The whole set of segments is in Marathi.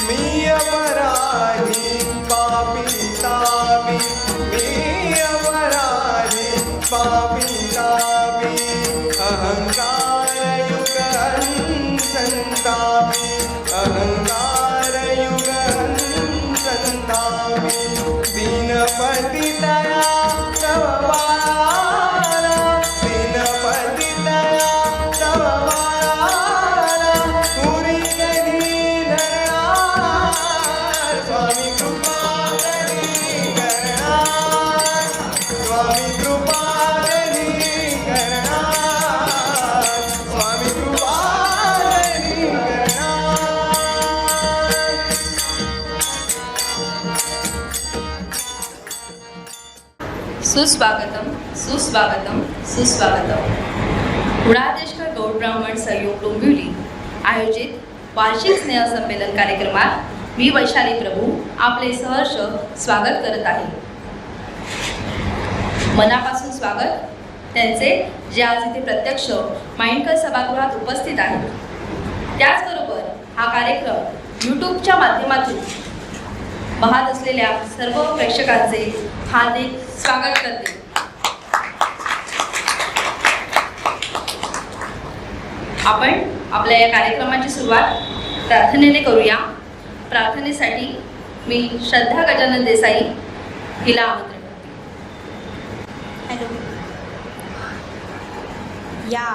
मी अपराधी पापितापी, मी अपराधी पापितापी, अहंकार युग संतापी, अहंकार युग संतापी, दीनपती तया तव बाळा, दीनपती तया तव बाळा, पुरी कधी धरणार, स्वामी कृपा कधी करणार, स्वामी कृपा कधी करणार, स्वामी कृपा कधी करणार. सुस्वागतम सुस्वागतम सुस्वागतम. कुडाळ देशकर गौड ब्राह्मण सहयोग डोंबिवली आयोजित वार्षिक स्नेहसंमेलन कार्यक्रमात मी वैशाली प्रभू आपले सहर्ष स्वागत करत आहे. मनापासून स्वागत त्यांचे जे आज इथे प्रत्यक्ष माइंडकर सभागृहात उपस्थित आहेत. त्याचबरोबर हा कार्यक्रम यूट्यूबच्या माध्यमातून पाहत असलेल्या सर्व प्रेक्षकांचे हार्दिक स्वागत करते. आपण आपल्या या कार्यक्रमाची सुरुवात प्रार्थनेने करूया. प्रार्थनेसाठी मी श्रद्धा गजानन देसाई हिला आमंत्रण करते. हॅलो. या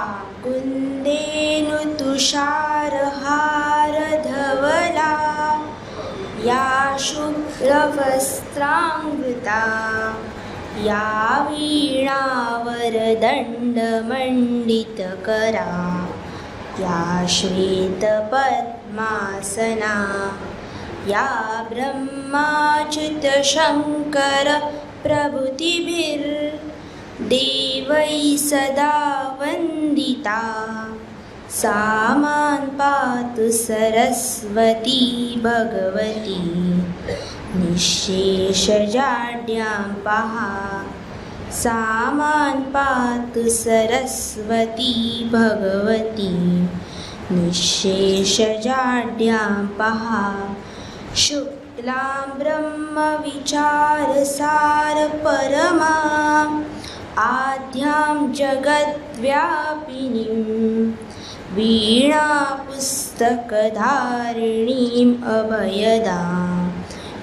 कुंदेनु तुषारहार धवला, या शुक्लवस्त्रांगृता, या वीणावरदण्डमण्डितकरा, या श्वेतपद्मासना, या ब्रह्माच्युतशङ्कर प्रभृतिभिर्देवैः सदा वन्दिता, सा मां पातु सरस्वती भगवती निःशेषजाड्यां पहा, सा मां पातु सरस्वती भगवती निःशेषजाड्यां पहा. शुक्लां ब्रह्मविचारसार परमां आद्यां जगद्व्यापिनीं वीणापुस्तकधारिणीम् अभयदां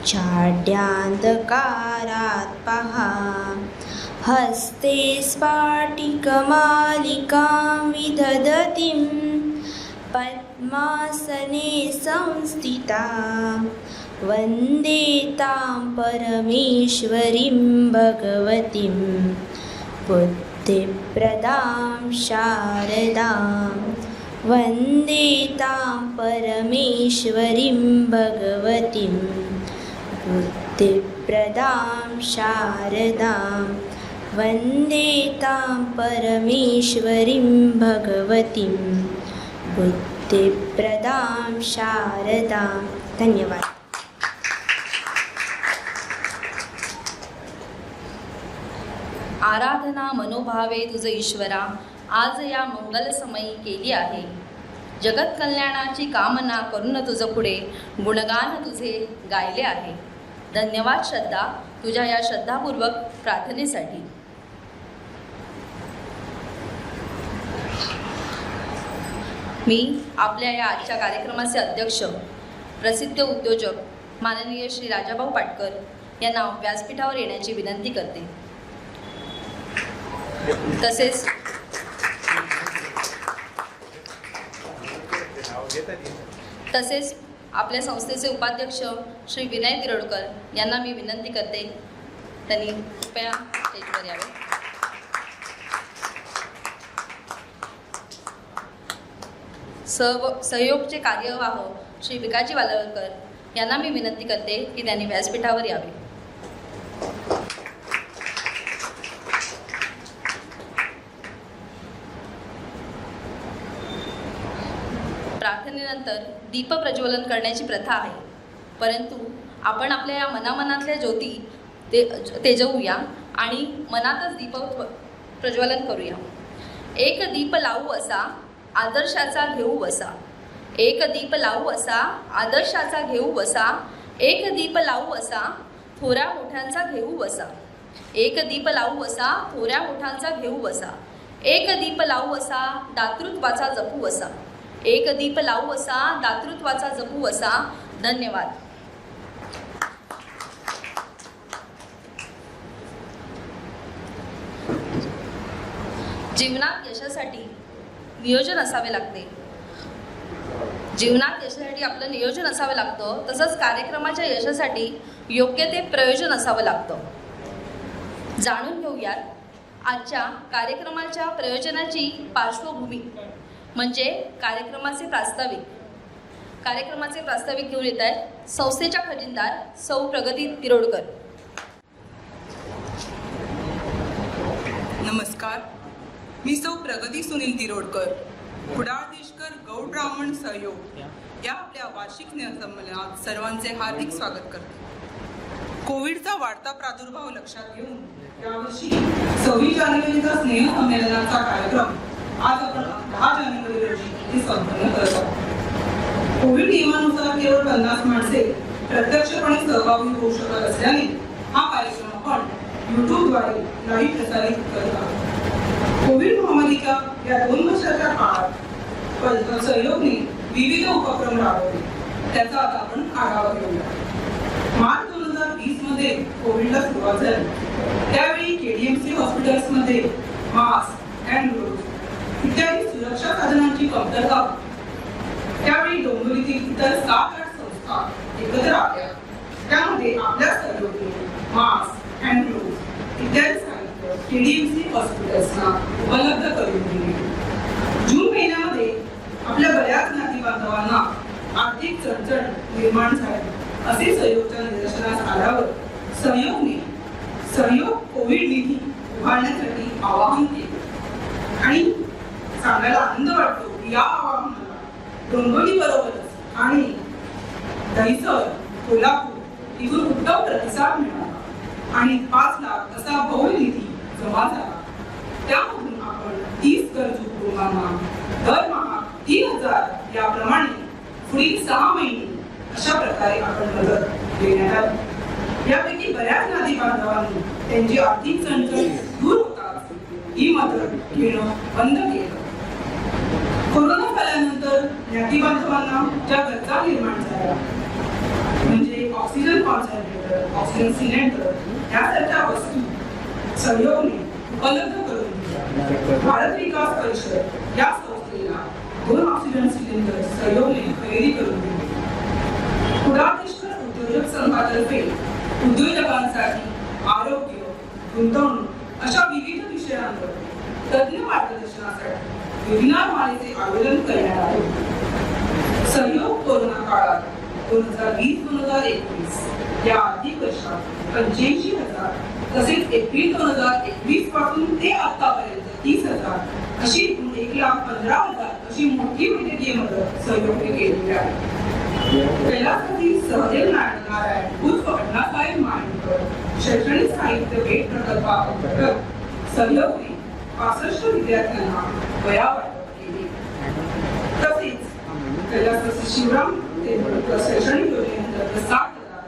चाड्यान्धकारात् पहा. हस्ते स्फाटिकमालिकां विदधतीं पद्मासने संस्थितां वन्दे तां परमेश्वरीं भगवतीं बुद्धिप्रदां शारदां. वन्दे तां परमेश्वरीं भगवतीं बुद्धिप्रदां शारदां. वन्दे तां परमेश्वरीं भगवतीं बुद्धिप्रदां शारदां. धन्यवाद. आराधना मनोभावे तुझ ईश्वरा, आज या मंगल समयी केली आहे. जगत कल्याणाची कामना करून तुझ पुढे गुणगान तुझे गायले आहे. धन्यवाद श्रद्धा तुझ्या या श्रद्धापूर्वक प्रार्थनेसाठी. मी आपल्या या आजच्या कार्यक्रमाचे अध्यक्ष प्रसिद्ध उद्योजक माननीय श्री राजाभाऊ पाटकर यांना व्यासपीठावर येण्याची विनंती करते. तसेच आपल्या संस्थेचे उपाध्यक्ष श्री विनय तिरोडकर यांना मी विनंती करते त्यांनी कृपया स्टेजवर यावे. सहयोगचे कार्यवाह श्री विकाजी वालवलकर यांना मी विनंती करते की त्यांनी व्यासपीठावर यावे. प्रार्थनेनंतर दीप प्रज्वलन करण्याची प्रथा आहे, परंतु आपण आपल्या या मनामनातल्या ज्योती तेजवूया आणि मनातच दीप प्रज्वलन करूया. एक दीप लावू असा आदर्शाचा घेऊ वसा. एक दीप लावू असा आदर्शाचा घेऊ वसा. एक दीप लावू असा थोऱ्या मोठ्यांचा घेऊ वसा. एक दीप लावू असा थोऱ्या मोठ्यांचा घेऊ वसा. एक दीप लावू असा दातृत्वाचा जपू वसा. एक दीप लावू असा दातृत्वाचा जपू वसा. धन्यवाद. जीवनात यशासाठी नियोजन असावे लागते. जीवनात यशासाठी आपलं नियोजन असावं लागतं. तसंच कार्यक्रमाच्या यशासाठी योग्य ते प्रयोजन असावं लागतं. जाणून घेऊयात आजच्या कार्यक्रमाच्या प्रयोजनाची पार्श्वभूमी म्हणजे कार्यक्रमाचे प्रास्ताविक घेऊन येत आहेत संस्थेच्या खजिनदार सौ प्रगती तिरोडकर. नमस्कार, मी सौ प्रगती सुनील तिरोडकर, कुडाळ देशकर गौड ब्राह्मण सहयोग या आपल्या वार्षिक संमेलनात सर्वांचे हार्दिक स्वागत करते. कोविडचा वाढता प्रादुर्भाव लक्षात घेऊन यावर्षी 26 जानेवारीचा स्नेह संमेलनाचा कार्यक्रम आज आपण 10 जानेवारी रोजी इथे संपन्न करत आहोत. कोविड नियमानुसार केवळ 50 माणसे प्रत्यक्षपणे सहभागी होऊ शकत असल्याने हा कार्यक्रम आपण युट्यूबद्वारे लाईव्ह प्रसारित करत आहोत. कोविड महामारीच्या या 2 वर्षाच्या काळात सहयोगने विविध उपक्रम राबवले. त्याचा आता आपण आढावा घेऊया. मार्च 2020 मध्ये कोविडला सुरुवात झाली. त्यावेळी KDMC हॉस्पिटल्समध्ये मास्क, हँड ग्लोव्ह इत्यादी सुरक्षा साधनांची कमतरता होती. त्यावेळी डोंबिवलीतील इतर 7-8 संस्था एकत्र आल्या. त्यामध्ये आपल्या सहयोगाने मास्क, हँड ग्लोव्ह इत्यादी साहित्य KDMC हॉस्पिटल्सना उपलब्ध करून दिले. जून महिन्यामध्ये आपल्या बऱ्याच नाती बांधवांना आर्थिक चणचण निर्माण झाली असे सहयोगच्या निदर्शनास आल्यावर सहयोग कोविड निधी उभारण्यासाठी आवाहन केले. आणि सांगायला आनंद वाटतो की या आवाहनाला डोंबिवली बरोबरच आणि दहिसर, कोल्हापूर इथून उत्तम प्रतिसाद मिळाला आणि 5 लाख असा बहुल निधी जमा झाला. त्यामधून आपण 30 गरजू कुटुंबांना दरमहा 3000 याप्रमाणे पुढील 6 महिने अशा प्रकारे आपण मदत देण्यात आली. यापैकी बऱ्याच नाती बांधवांनी त्यांची आर्थिक चणचण दूर होताच ही मदत घेणं बंद केलं. कोरोना काळानंतर नाती बांधवांना ज्या गरजा निर्माण झाल्या म्हणजे ऑक्सिजन कॉन्सन्ट्रेटर, ऑक्सिजन सिलेंडर यासारख्या वस्तू सहयोगने उपलब्ध करून दिल्या. भारत विकास परिषद या संस्थेला 2 ऑक्सिजन सिलेंडर सहयोगने खरेदी करून दिले. कुडाळ देशकर उद्योजक संघातर्फे उद्योजकांसाठी आरोग्य, गुंतवणूक अशा विविध विषयांवर तज्ञ मार्गदर्शनासाठी वेबिनार मालेचे आयोजन करण्यात आले. सहयोग कोरोना काळात 2020-2021 या आर्थिक वर्षात 85,000 तसेच एप्रिल 2021 पासून ते आतापर्यंत 30,000 अशी 1,15,000 अशी मोठी वैद्यकीय मदत सहयोगने केलेली आहे. कैलासपती सहदेव नारायण उर्फ अण्णासाहेब मांडकर शैक्षणिक साहित्य भेट प्रकल्पाअंतर्गत सहयोगने 65 विद्यार्थ्यांना वह्या वाटप केली. तसेच कैलासपती शिवराम तेंडुलकर शैक्षणिक योजनेअंतर्गत 60,000,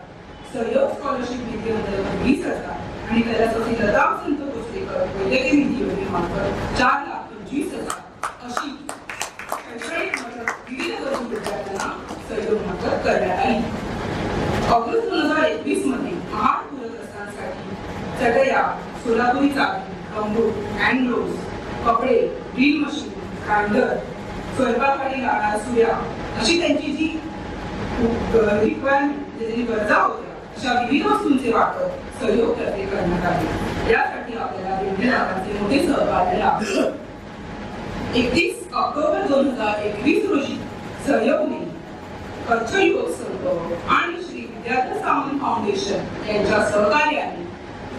सहयोग स्कॉलरशिप निधी अंतर्गत 20,000 आणि कैलासपती लता वसंत भोसलेकर वैद्यकीय निधी योजनेमार्फत 4,25,000 अशी शैक्षणिक मदत विविध गरजू विद्यार्थ्यांना सहयोग मदत करण्यात आली. ऑगस्ट 2021 मध्ये महाड पूरग्रस्तांसाठी चटया, सोलापुरी चादरी, कंबूट, हँड ग्लोव्ह, कपडे, ड्रिल मशीन, ग्राइंडर, स्वयंपाकासाठी लागणाऱ्या सुया अशी त्यांची जी रिक्वायरमेंट ज्याची गरजा होत्या अशा विविध वस्तूंचे वाटप सहयोगतर्फे करण्यात आले. यासाठी आपल्याला वेगवेगळ्या लाभांचे मोठे सहभाग लाभले. 31 ऑक्टोबर 2021 रोजी सहयोगने कच्छ युवक संघ आणि श्री विद्याधर सामंत फाउंडेशन यांच्या सहकार्याने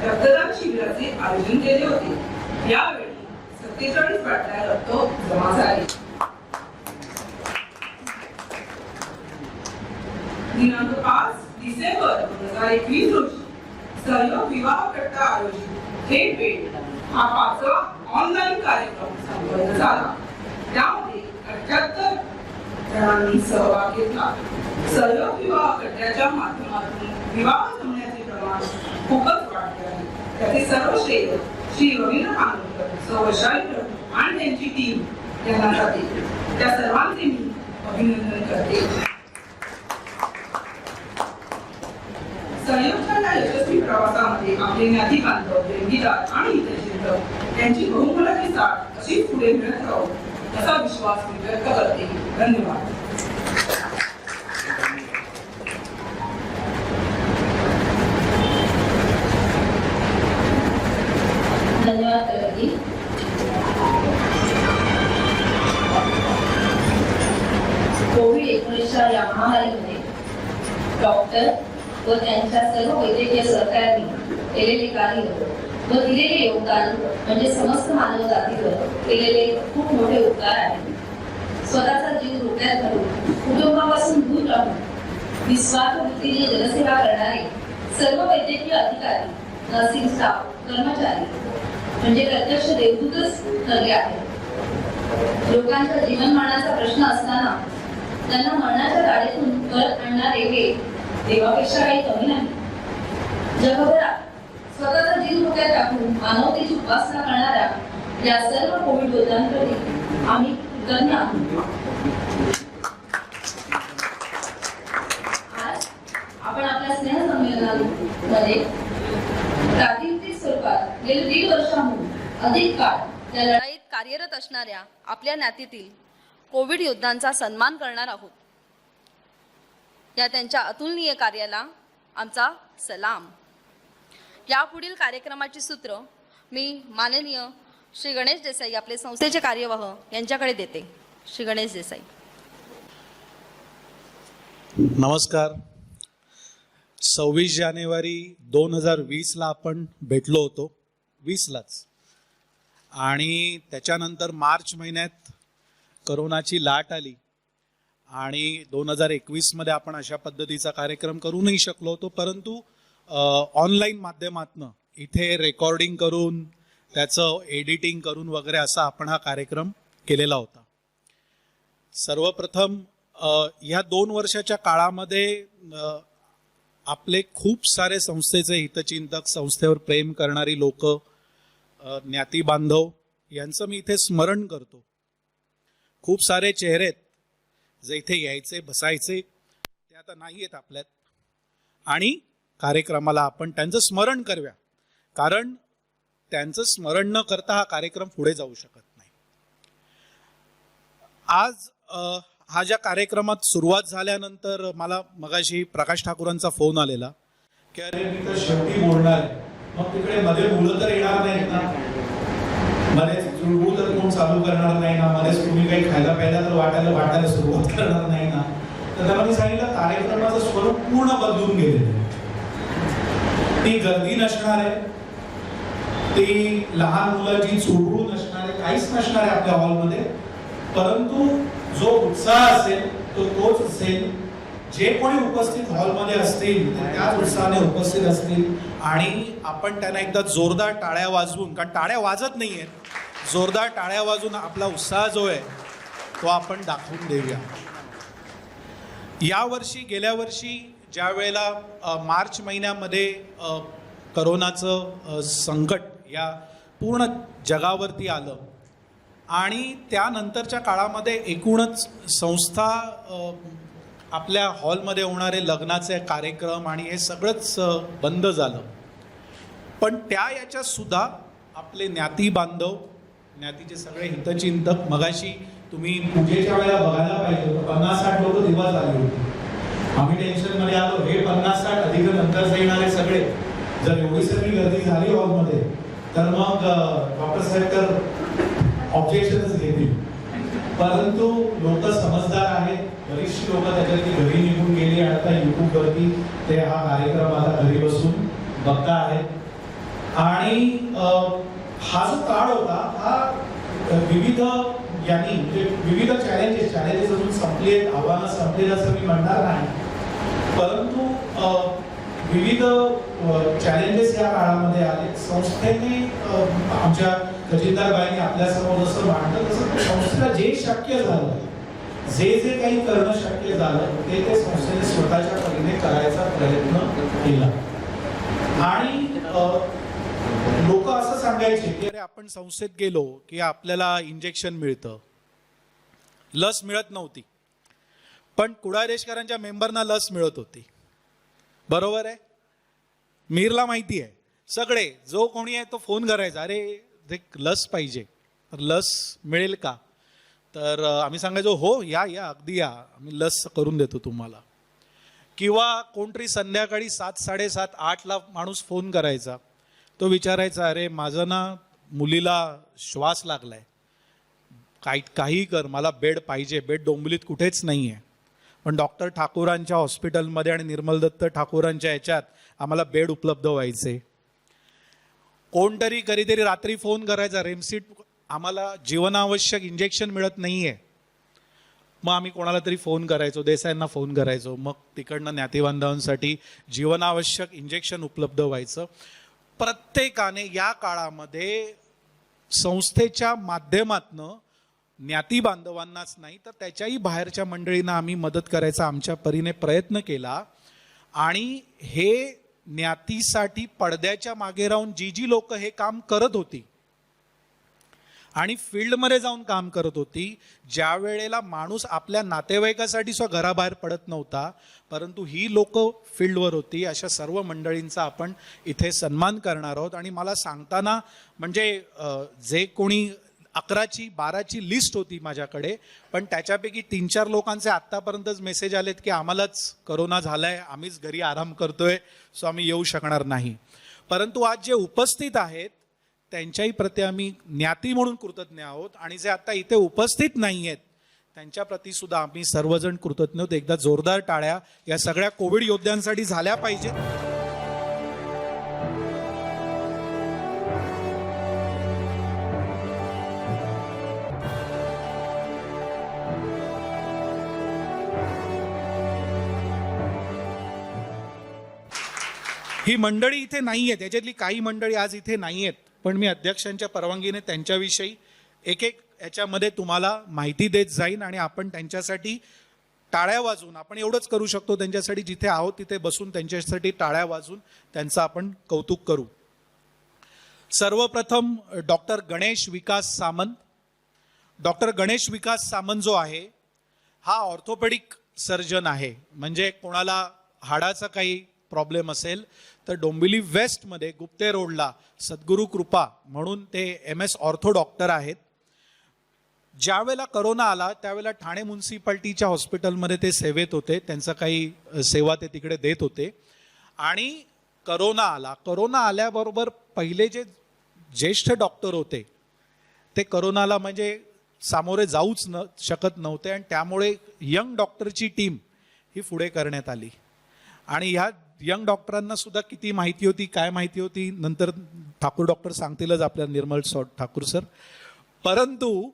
रक्तदान शिबिराचे आयोजन केले होते. यावेळी 47 बाटल्या रक्त जमा झाले. दिनांक 5 डिसेंबर 2021 रोजी सहयोग विवाह कट्टा आयोजित हे भेट हा 5वा ऑनलाईन कार्यक्रम संपन्न झाला. त्यामध्ये 78 जणांनी सहभाग घेतला. सहयोग विवाह खड्ड्याच्या माध्यमातून विवाह जमण्याचे प्रमाण खूपच वाढले आहे. त्याचे सर्व श्रेय श्री रवींद्र खानोलकर, सौ वैशाली प्रभू आणि त्यांची टीम यांना जाते. त्या सर्वांचे मी अभिनंदन करते. संयोगच्या या यशस्वी प्रवासामध्ये आपले ज्ञाती बांधव, देणगीदार आणि हितचिंतक यांची बहुमोलाची साथ अशीच पुढे मिळत राहू असा विश्वास मी व्यक्त करते. धन्यवाद. धन्यवाद प्रगती. कोविड-19 या महामारीमध्ये डॉक्टर व त्यांच्या सर्व वैद्यकीय सहकाऱ्यांनी केलेले कार्य व दिलेले योगदान म्हणजे समस्त मानव जातीवर केलेले खूप मोठे उपकार आहेत. स्वतःचा जीव धोक्यात घालून कुटुंबापासून दूर राहून निस्वार्थ वृत्तीने जनसेवा करणारे सर्व वैद्यकीय अधिकारी, नर्सिंग स्टाफ, कर्मचारी म्हणजे प्रत्यक्ष देवदूतच ठरले आहेत. लोकांच्या जीवनमानाचा प्रश्न असताना त्यांना मरणाच्या गाडीतून परत आणणारे हे देवापेक्षा काही कमी नाही. जगभरात स्वतःचा जीव धोक्यात टाकून मानवतेची उपासना करणाऱ्या या सर्व कोविड योद्ध्यांप्रती आम्ही कृतज्ञ आहोत. आज आपण आपल्या स्नेहसंमेलनामध्ये प्रातिनिधिक स्वरूपात गेली 1.5 वर्षांहून अधिक काळ या लढाईत कार्यरत असणाऱ्या आपल्या ज्ञातीतील कोविड योद्ध्यांचा सन्मान करणार आहोत. या त्यांच्या अतुलनीय कार्याला आमचा सलाम. यापुढील कार्यक्रमाची सूत्र मी माननीय श्री गणेश देसाई, आपले संस्थेचे कार्यवाह यांच्याकडे देते. श्री गणेश देसाई. नमस्कार. 26 जानेवारी 2020ला आपण भेटलो होतो, 20लाच, आणि त्याच्यानंतर मार्च महिन्यात करोनाची लाट आली आणि 2021मध्ये आपण अशा पद्धतीचा कार्यक्रम करू नाही शकलो होतो. परंतु ऑनलाईन माध्यमातून इथे रेकॉर्डिंग करून त्याचं एडिटिंग करून वगैरे असा आपण हा कार्यक्रम केलेला होता. सर्वप्रथम ह्या 2 वर्षाच्या काळामध्ये आपले खूप सारे संस्थेचे हितचिंतक, संस्थेवर प्रेम करणारी लोक, ज्ञाती बांधव यांचं मी इथे स्मरण करतो. खूप सारे चेहरे आहेत जे इथे यायचे, बसायचे, ते आता नाही आहेत आपल्यात, आणि कार्यक्रमाला आपण त्यांचं स्मरण करूया, कारण त्यांचं स्मरण न करता हा कार्यक्रम पुढे जाऊ शकत नाही. आज हा ज्या कार्यक्रमात सुरुवात झाल्यानंतर मला मगाशी प्रकाश ठाकूरांचा फोन आलेला की अरे मी तर शेवटी बोलणार आहे, मग तिकडे मध्ये मुलं तर येणार नाहीत ना, मध्येच चुळबुळ तर कोण चालू करणार नाही ना, मध्येच तुम्ही काही खायला प्यायला तर वाटायला सुरुवात करणार नाही ना. तर त्याला मी सांगितलं कार्यक्रमाचं स्वरूप पूर्ण बदलून गेलेलं आहे. ती गर्दी नसणार आहे, ती लहान मुलाची चुळबुळ नसणार आहे, काहीच नसणार आहे आपल्या हॉलमध्ये, परंतु जो उत्साह असेल तो तोच असेल. जे कोणी उपस्थित हॉलमध्ये असतील त्याच उत्साहाने उपस्थित असतील आणि आपण त्यांना एकदा जोरदार टाळ्या वाजवून, कारण टाळ्या वाजत नाहीयेत, जोरदार टाळ्या वाजवून आपला उत्साह जो आहे तो आपण दाखवून देऊया. यावर्षी, गेल्या वर्षी ज्या वेळेला मार्च महिन्यामध्ये करोनाचं संकट या पूर्ण जगावरती आलं आणि त्यानंतरच्या काळामध्ये एकूणच संस्था, आपल्या हॉलमध्ये होणारे लग्नाचे कार्यक्रम आणि हे सगळंच बंद झालं. पण याच्यात सुद्धा आपले ज्ञाती बांधव, ज्ञातीचे सगळे हितचिंतक, मगाशी तुम्ही पूजेच्या वेळेला बघायला पाहिजे होतं, 50-60 लोक दिवस आले होते. आम्ही टेन्शनमध्ये आलो, हे 50-60 अधिक नंतर येणारे सगळे, जर एवढी सगळी गर्दी झाली हॉलमध्ये तर मग डॉक्टर साहेब तर ऑब्जेक्शनच घेतील. परंतु लोक समजदार आहेत, बरीचशी लोक त्याच्यातली घरी निघून गेली आणि आता युट्यूबवरती ते हा कार्यक्रम आता घरी बसून बघता आहेत. आणि हा जो काळ होता हा विविध म्हणजे विविध चॅलेंजेस अजून संपले, आव्हानं संपलेत असं मी म्हणणार नाही, परंतु विविध चॅलेंजेस या काळामध्ये आले. संस्थेने आमच्या खजिनदारबाईंनी आपल्यासमोर जसं मांडलं तसं संस्थेला जे शक्य झालं, जे काही करणं शक्य झालं ते संस्थेने स्वतःच्या परीने करायचा प्रयत्न केला. आणि लोक असं सांगायचे की अरे आपण संस्थेत गेलो की आपल्याला इंजेक्शन मिळतं, लस मिळत नव्हती, पण कुडाळ देशकरांच्या मेंबरना लस मिळत होती. बरोबर आहे. मीरला माहिती आहे, सगळे जो कोणी आहे तो फोन करायचा, अरे लस पाहिजे, तर लस मिळेल का? तर आम्ही सांगायचो हो या अगदी या, आम्ही लस करून देतो तुम्हाला. किंवा कोणतरी संध्याकाळी 7, 7:30, 8ला माणूस फोन करायचा, तो विचारायचा अरे माझं ना मुलीला श्वास लागलाय, काही कर, मला बेड पाहिजे, बेड डोंबिवलीत कुठेच नाही आहे. पण डॉक्टर ठाकूरांच्या हॉस्पिटलमध्ये आणि निर्मल दत्त ठाकूरांच्या ह्याच्यात आम्हाला बेड उपलब्ध व्हायचे. कोणतरी कधीतरी रात्री फोन करायचा, रेमसीट आम्हाला जीवनावश्यक इंजेक्शन मिळत नाही आहे. मग आम्ही कोणाला तरी फोन करायचो, देसाईंना फोन करायचो, मग तिकडनं नातेवाईकांसाठी जीवनावश्यक इंजेक्शन उपलब्ध व्हायचं. प्रत्येकाने या काळामध्ये संस्थेच्या माध्यमातनं ज्ञाती बांधवांनाच नाही तर त्याच्याही बाहेरच्या मंडळींना आम्ही मदत करायचा आमच्या परीने प्रयत्न केला. आणि हे ज्ञातीसाठी पडद्याच्या मागे राहून जी लोक हे काम करत होती आणि फील्डमध्ये जाऊन काम करत होती, ज्या वेळेला माणूस आपल्या नातेवाईकासाठी सुद्धा घराबाहेर पडत नव्हता, परंतु ही लोक फील्डवर होती, अशा सर्व मंडळींचा आपण इथे सन्मान करणार आहोत. आणि मला सांगताना म्हणजे जे कोणी 11ची 12ची लिस्ट होती माझ्याकडे, पण त्याच्यापैकी 3-4 लोकांचे आत्तापर्यंतच मेसेज आलेत की आम्हालाच करोना झालाय, आम्हीच घरी आराम करतोय, सो आम्ही येऊ शकणार नाही. परंतु आज जे उपस्थित आहेत त्यांच्याही प्रती आम्ही ज्ञाती म्हणून कृतज्ञ आहोत. आणि जे आता इथे उपस्थित नाही आहेत त्यांच्या प्रती सुद्धा आम्ही सर्वजण कृतज्ञ आहोत. एकदा जोरदार टाळ्या या सगळ्या कोविड योद्ध्यांसाठी झाल्या पाहिजेत. ही मंडळी इथे नाही आहेत, त्याच्यातली काही मंडळी आज इथे नाही आहेत, पण मी अध्यक्षांच्या परवानगीने त्यांच्याविषयी एक याच्यामध्ये तुम्हाला माहिती देत जाईन. आणि आपण त्यांच्यासाठी टाळ्या वाजवून, आपण एवढंच करू शकतो, त्यांच्यासाठी जिथे आहोत तिथे बसून त्यांच्यासाठी टाळ्या वाजवून त्यांचं आपण कौतुक करू. सर्वप्रथम डॉक्टर गणेश विकास सामंत. डॉक्टर गणेश विकास सामंत जो आहे हा ऑर्थोपेडिक सर्जन आहे. म्हणजे कोणाला हाडाचा काही प्रॉब्लेम असेल तर डोंबिवली वेस्टमध्ये गुप्ते रोडला सद्गुरू कृपा म्हणून ते MS ऑर्थो डॉक्टर आहेत. ज्या वेळेला करोना आला त्यावेळेला ठाणे म्युन्सिपाल्टीच्या हॉस्पिटलमध्ये ते सेवेत होते, त्यांचं काही सेवा ते तिकडे देत होते. आणि करोना आल्याबरोबर पहिले जे ज्येष्ठ डॉक्टर होते ते करोनाला म्हणजे सामोरे जाऊच शकत नव्हते, आणि त्यामुळे यंग डॉक्टरची टीम ही पुढे करण्यात आली. आणि ह्या यंग डॉक्टरांना सुद्धा किती माहिती होती, काय माहिती होती, नंतर ठाकूर डॉक्टर सांगतीलच आपल्याला, निर्मल ठाकूर सर. परंतु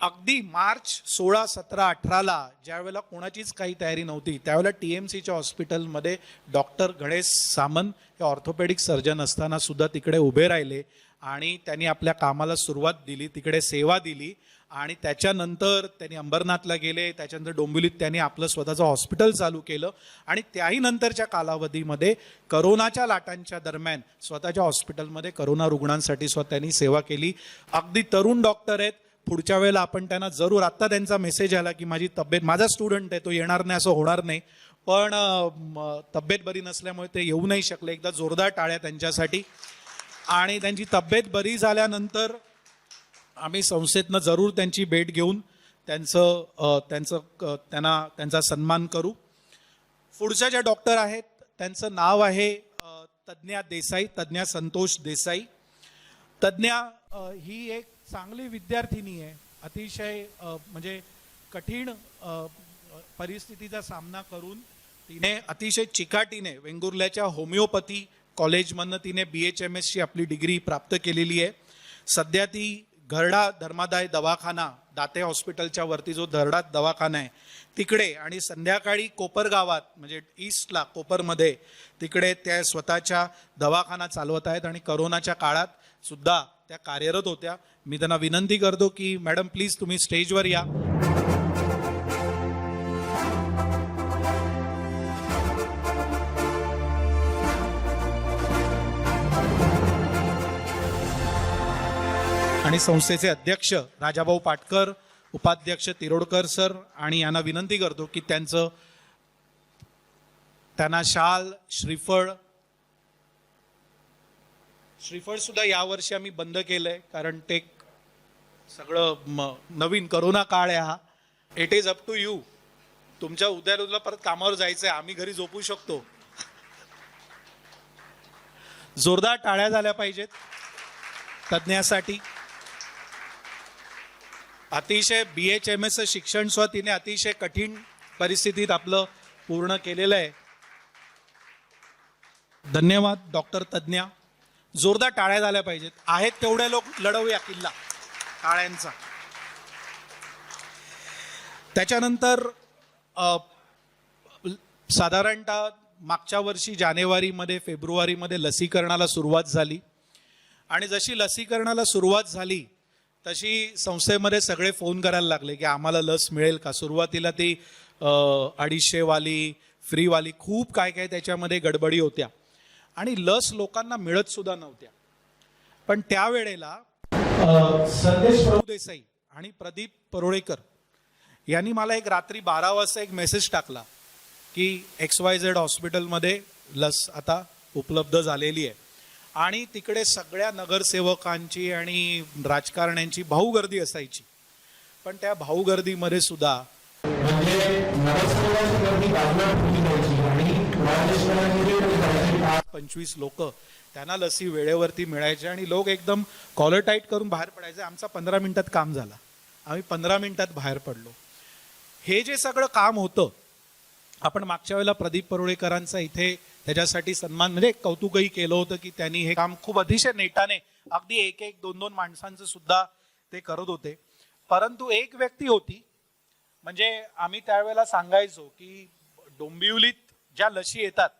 अगदी मार्च 16, 17, 18ला ज्या वेळेला कोणाचीच काही तयारी नव्हती त्यावेळेला TMCच्या हॉस्पिटलमध्ये डॉक्टर गणेश सामंत हे ऑर्थोपेडिक सर्जन असताना सुद्धा तिकडे उभे राहिले आणि त्यांनी आपल्या कामाला सुरुवात दिली, तिकडे सेवा दिली. आणि त्याच्यानंतर त्यांनी अंबरनाथला गेले, त्याच्यानंतर डोंबिवलीत त्यांनी आपलं स्वतःचं हॉस्पिटल चालू केलं. आणि त्याही नंतरच्या कालावधीमध्ये करोनाच्या लाटांच्या दरम्यान स्वतःच्या हॉस्पिटलमध्ये करोना रुग्णांसाठी स्वतः त्यांनी सेवा केली. अगदी तरुण डॉक्टर आहेत. पुढच्या वेळेला आपण त्यांना जरूर, आत्ता त्यांचा मेसेज आला की माझी तब्येत, माझा स्टुडंट आहे तो येणार नाही असं होणार नाही, पण तब्येत बरी नसल्यामुळे ते येऊ नाही शकले. एकदा जोरदार टाळ्या त्यांच्यासाठी. आणि त्यांची तब्येत बरी झाल्यानंतर आम्ही संस्थेतनं जरूर त्यांची भेट घेऊन त्यांचा सन्मान करू. पुढच्या ज्या डॉक्टर आहेत त्यांचं नाव आहे तज्ज्ञा देसाई, तज्ज्ञा संतोष देसाई. तज्ज्ञा ही एक चांगली विद्यार्थिनी आहे. अतिशय म्हणजे कठीण परिस्थितीचा सामना करून तिने अतिशय चिकाटीने वेंगुर्ल्याच्या होमिओपॅथी कॉलेजमधनं तिने BHMS ची आपली डिग्री प्राप्त केलेली आहे. सध्या ती घरडा धर्मादाय दवाखाना दाते हॉस्पिटलच्या वरती जो दरडात दवाखाना आहे तिकडे, आणि संध्याकाळी कोपर गावात म्हणजे ईस्टला कोपरमध्ये तिकडे त्या स्वतःच्या दवाखाना चालवत आहेत आणि करोनाच्या काळात सुद्धा त्या कार्यरत होत्या. मी त्यांना विनंती करतो की मॅडम प्लीज तुम्ही स्टेजवर या. आणि संस्थेचे अध्यक्ष राजाभाऊ पाटकर, उपाध्यक्ष तिरोडकर सर, आणि यांना विनंती करतो की त्यांना शाल, श्रीफळ सुद्धा यावर्षी आम्ही बंद केलंय कारण ते सगळं नवीन करोना काळ आहे हा. It is up to you. तुमच्या उद्या परत कामावर जायचंय, आम्ही घरी झोपू शकतो. जोरदार टाळ्या झाल्या पाहिजेत तज्ज्ञासाठी. अतिशय BHMS शिक्षण सुद्धा तिने अतिशय कठीण परिस्थितीत आपलं पूर्ण केलेलं आहे. धन्यवाद डॉक्टर तज्ज्ञ. जोरदार टाळ्या झाल्या पाहिजेत. आहेत तेवढे लोक लढवूया किल्ला टाळ्यांचा. त्याच्यानंतर साधारणतः मागच्या वर्षी जानेवारीमध्ये फेब्रुवारीमध्ये लसीकरणाला सुरुवात झाली, आणि जशी लसीकरणाला सुरुवात झाली तशी संस्थेमध्ये सगळे फोन करायला लागले की आम्हाला लस मिळेल का. सुरुवातीला ती 250 वाली, फ्रीवाली, खूप काय काय त्याच्यामध्ये गडबडी होत्या आणि लस लोकांना मिळत सुद्धा नव्हत्या. पण त्यावेळेला संदेश प्रभुदेसाई आणि प्रदीप परोळेकर यांनी मला एक रात्री 12 वाजता एक मेसेज टाकला की XYZ हॉस्पिटलमध्ये लस आता उपलब्ध झालेली आहे. आणि तिकडे सगळ्या नगरसेवकांची आणि राजकारण्यांची भाऊगर्दी असायची. पण त्या भाऊगर्दीमध्ये सुद्धा 25 लोक त्यांना लसी वेळेवरती मिळायचे आणि लोक एकदम कॉलर टाईट करून बाहेर पडायचे. आमचा 15 मिनिटात काम झालं, आम्ही 15 मिनिटात बाहेर पडलो. हे जे सगळं काम होतं, आपण मागच्या वेळेला प्रदीप परोळेकरांचा इथे त्याच्यासाठी सन्मान म्हणजे कौतुकही केलं होतं की त्यांनी हे काम खूप अतिशय नेटाने अगदी 1-2 माणसांचं सुद्धा ते करत होते. परंतु एक व्यक्ती होती, म्हणजे आम्ही त्यावेळेला सांगायचो की डोंबिवलीत ज्या लशी येतात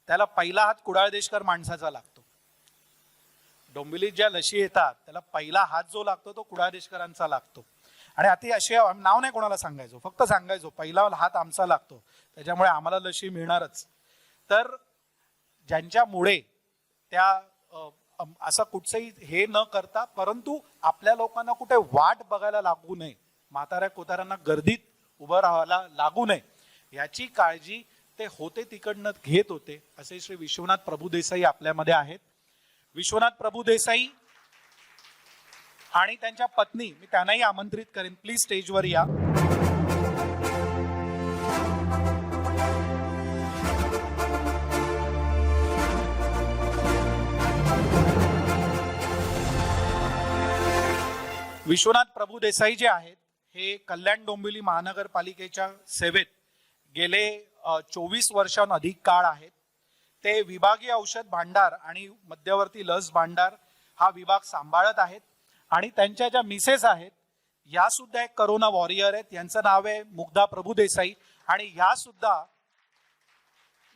त्याला पहिला हात कुडाळ देशकर माणसाचा लागतो. डोंबिवलीत ज्या लशी येतात त्याला पहिला हात जो लागतो तो कुडाळ देशकरांचा लागतो. आणि आता असे नाव नाही कोणाला सांगायचो, फक्त सांगायचो पहिला हात आमचा लागतो, त्याच्यामुळे आम्हाला लशी मिळणारच. तर ज्यांच्यामुळे त्या असं कुठचंही हे न करता, परंतु आपल्या लोकांना कुठे वाट बघायला लागू नये, म्हाताऱ्या कोताऱ्यांना गर्दीत उभं राहायला लागू नये, याची काळजी ते होते तिकडनं घेत होते. असे श्री विश्वनाथ प्रभुदेसाई आपल्यामध्ये आहेत. विश्वनाथ प्रभुदेसाई आणि त्यांच्या पत्नी, मी त्यांनाही आमंत्रित करेन, प्लीज स्टेजवर या. विश्वनाथ प्रभुदेसाई जे आहेत हे कल्याण डोंबिवली महानगरपालिकेच्या सेवेत गेले 24 वर्षांहून अधिक काळ आहेत. ते विभागीय औषध भांडार आणि मध्यवर्ती लस भांडार हा विभाग सांभाळत आहेत. आणि त्यांच्या ज्या मिसेस आहेत या सुद्धा एक करोना वॉरियर आहेत. यांचं नाव आहे मुग्धा प्रभुदेसाई. आणि ह्या सुद्धा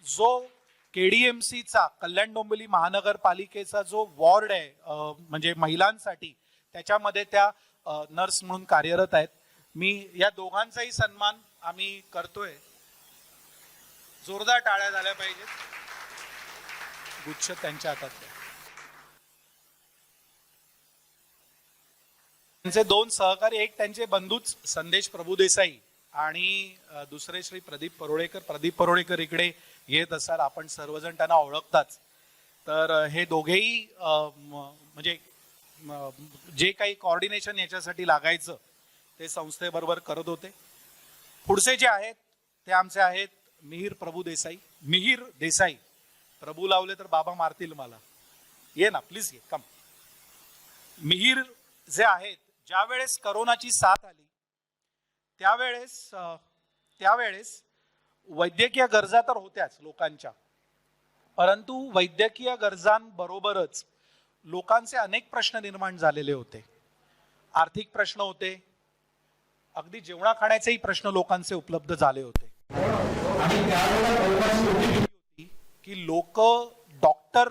जो KDMCचा कल्याण डोंबिवली महानगरपालिकेचा जो वॉर्ड आहे म्हणजे महिलांसाठी, त्याच्यामध्ये त्या नर्स म्हणून कार्यरत आहेत. मी या दोघांचाही सन्मान आम्ही करतोय. जोरदार टाळ्या झाल्या पाहिजेत. गुच्छ त्यांच्या हातात द्या. त्यांचे 2 सहकारी, एक त्यांचे बंधूच संदेश प्रभुदेसाई आणि दुसरे श्री प्रदीप परोळेकर. प्रदीप परोळेकर इकडे येत असाल, आपण सर्वजण त्यांना ओळखताच. तर हे दोघेही म्हणजे जे काही कोऑर्डिनेशन याच्यासाठी लागायचं ते संस्थेबरोबर करत होते. पुढचे जे आहेत ते आमचे आहेत मिहीर देसाई. प्रभू लावले तर बाबा मारतील मला. ये ना प्लीज, ये कम. मिहीर जे आहेत, ज्या वेळेस करोनाची साथ आली त्यावेळेस वैद्यकीय गरजा तर होत्याच लोकांच्या, परंतु वैद्यकीय गरजांबरोबरच लोकांचे अनेक प्रश्न निर्माण झालेले होते. आर्थिक प्रश्न होते, अगदी जेवणा खाण्याचेही प्रश्न लोकांचे उपलब्ध झाले होते. आणि त्यावेळेला कल्पना होती की लोक डॉक्टर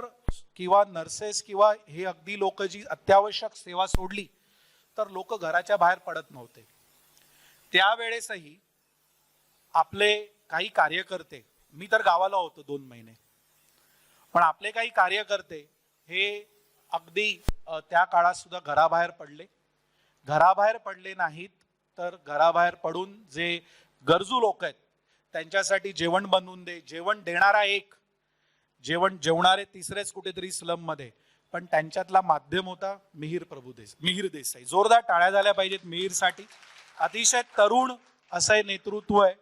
किंवा नर्सेस किंवा हे अगदी लोक जी अत्यावश्यक सेवा सोडली तर लोक घराच्या बाहेर पडत नव्हते. त्यावेळेसही आपले काही कार्यकर्ते, मी तर गावाला होतो 2 महिने, पण आपले काही कार्यकर्ते हे अगदी त्या काळात सुद्धा घराबाहेर पडले. घराबाहेर पडले नाहीत तर घराबाहेर पडून जे गरजू लोक आहेत त्यांच्यासाठी जेवण बनवून दे, जेवण देणारा एक, जेवण जेवणारे तिसरेच कुठेतरी स्लम मध्ये, पण त्यांच्यातला माध्यम होता मिहिर देसाई. जोरदार टाळ्या झाल्या पाहिजेत मिहिरसाठी. अतिशय तरुण असं नेतृत्व आहे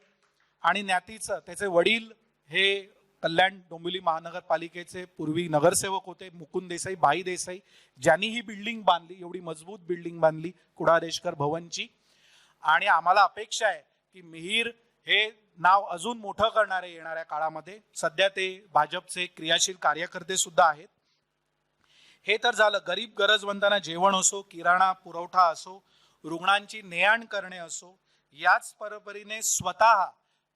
आणि ज्ञातीचं, त्याचे वडील हे कल्याण डोंबिवली महानगरपालिकेचे पूर्वी नगरसेवक होते, मुकुंद देसाई, भाई देसाई, ज्यांनी ही बिल्डिंग बांधली, एवढी मजबूत बिल्डिंग बांधली कुडाळ देशकर भवनची. आणि आम्हाला अपेक्षा आहे की मिहिर हे नाव अजून मोठं करणारे येणाऱ्या काळामध्ये. सध्या ते भाजपचे क्रियाशील कार्यकर्ते सुद्धा आहेत. हे तर झालं. गरीब गरजवंतांना जेवण असो, किराणा पुरवठा असो, रुग्णांची ने-आण करणे असो, याच परीने स्वतः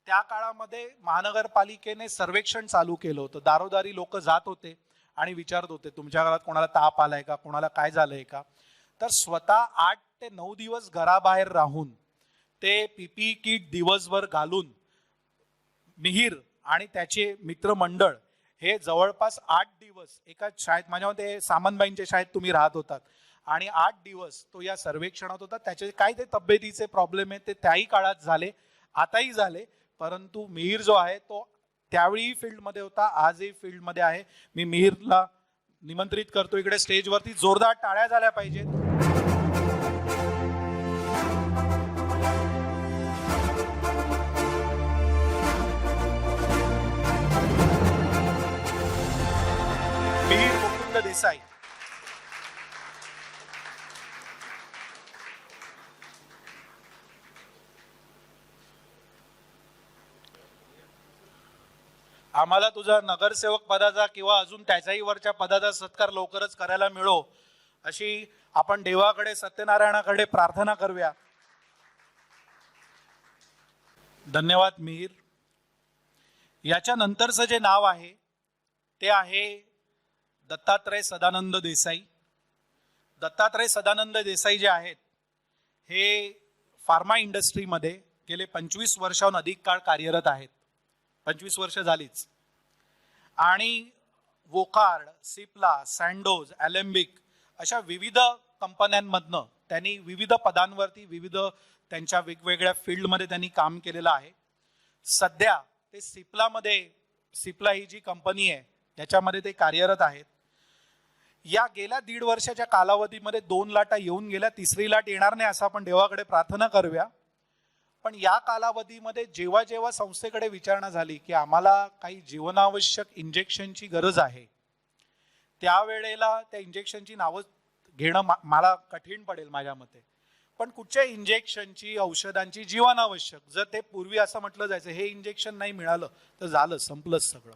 त्या काळामध्ये महानगरपालिकेने सर्वेक्षण चालू केलं होतं. दारोदारी लोक जात होते आणि विचारत होते तुमच्या घरात कोणाला ताप आलाय का, कोणाला काय झालंय का. तर स्वतः 8 ते 9 दिवस घराबाहेर राहून ते पीपीई किट दिवसभर घालून मिहिर आणि त्याचे मित्रमंडळ हे जवळपास 8 दिवस एका शाळेत, माझ्या मते सामंतबाईंच्या शाळेत तुम्ही राहत होतात, आणि 8 दिवस तो या सर्वेक्षणात होता. त्याचे काय ते तब्येतीचे प्रॉब्लेम आहेत ते त्याही काळात झाले, आताही झाले, परंतु मिहिर जो आहे तो त्यावेळी फील्डमध्ये होता, आजही फील्डमध्ये आहे. मी मिहिरला निमंत्रित करतो इकडे स्टेजवरती. जोरदार टाळ्या झाल्या पाहिजेत. मिहिर मुकुंद देसाई. आम्हाला तुझा नगरसेवक पदाचा किंवा अजून त्याच्याही वरच्या पदाचा सत्कार लवकरच करायला मिळो अशी आपण देवाकडे, सत्यनारायणाकडे प्रार्थना करूया. धन्यवाद मिहिर. याच्या नंतरचं जे नाव आहे ते आहे दत्तात्रय सदानंद देसाई. दत्तात्रय सदानंद देसाई जे आहेत हे फार्मा इंडस्ट्रीमध्ये गेले 25 वर्षाहून अधिक काळ कार्यरत आहेत. 25 वर्ष झालीच. आणि वोकार्ड, सिप्ला, सँडोज, ॲलेम्बिक अशा विविध कंपन्यांमधनं त्यांनी विविध पदांवरती, विविध त्यांच्या वेगवेगळ्या फील्डमध्ये त्यांनी काम केलेलं आहे. सध्या ते सिप्ला ही जी कंपनी आहे त्याच्यामध्ये ते कार्यरत आहेत. या गेल्या 1.5 वर्षाच्या कालावधीमध्ये 2 लाटा येऊन गेल्या, 3री लाट येणार नाही असं आपण देवाकडे प्रार्थना करूया. पण या कालावधीमध्ये जेव्हा जेव्हा संस्थेकडे विचारणा झाली की आम्हाला काही जीवनावश्यक इंजेक्शनची गरज आहे, त्यावेळेला त्या इंजेक्शनची नावं घेणं मला कठीण पडेल माझ्या मते. पण कुठच्या इंजेक्शनची, औषधांची जीवनावश्यक, जर ते पूर्वी असं म्हटलं जायचं हे इंजेक्शन नाही मिळालं तर झालं, संपलंच सगळं.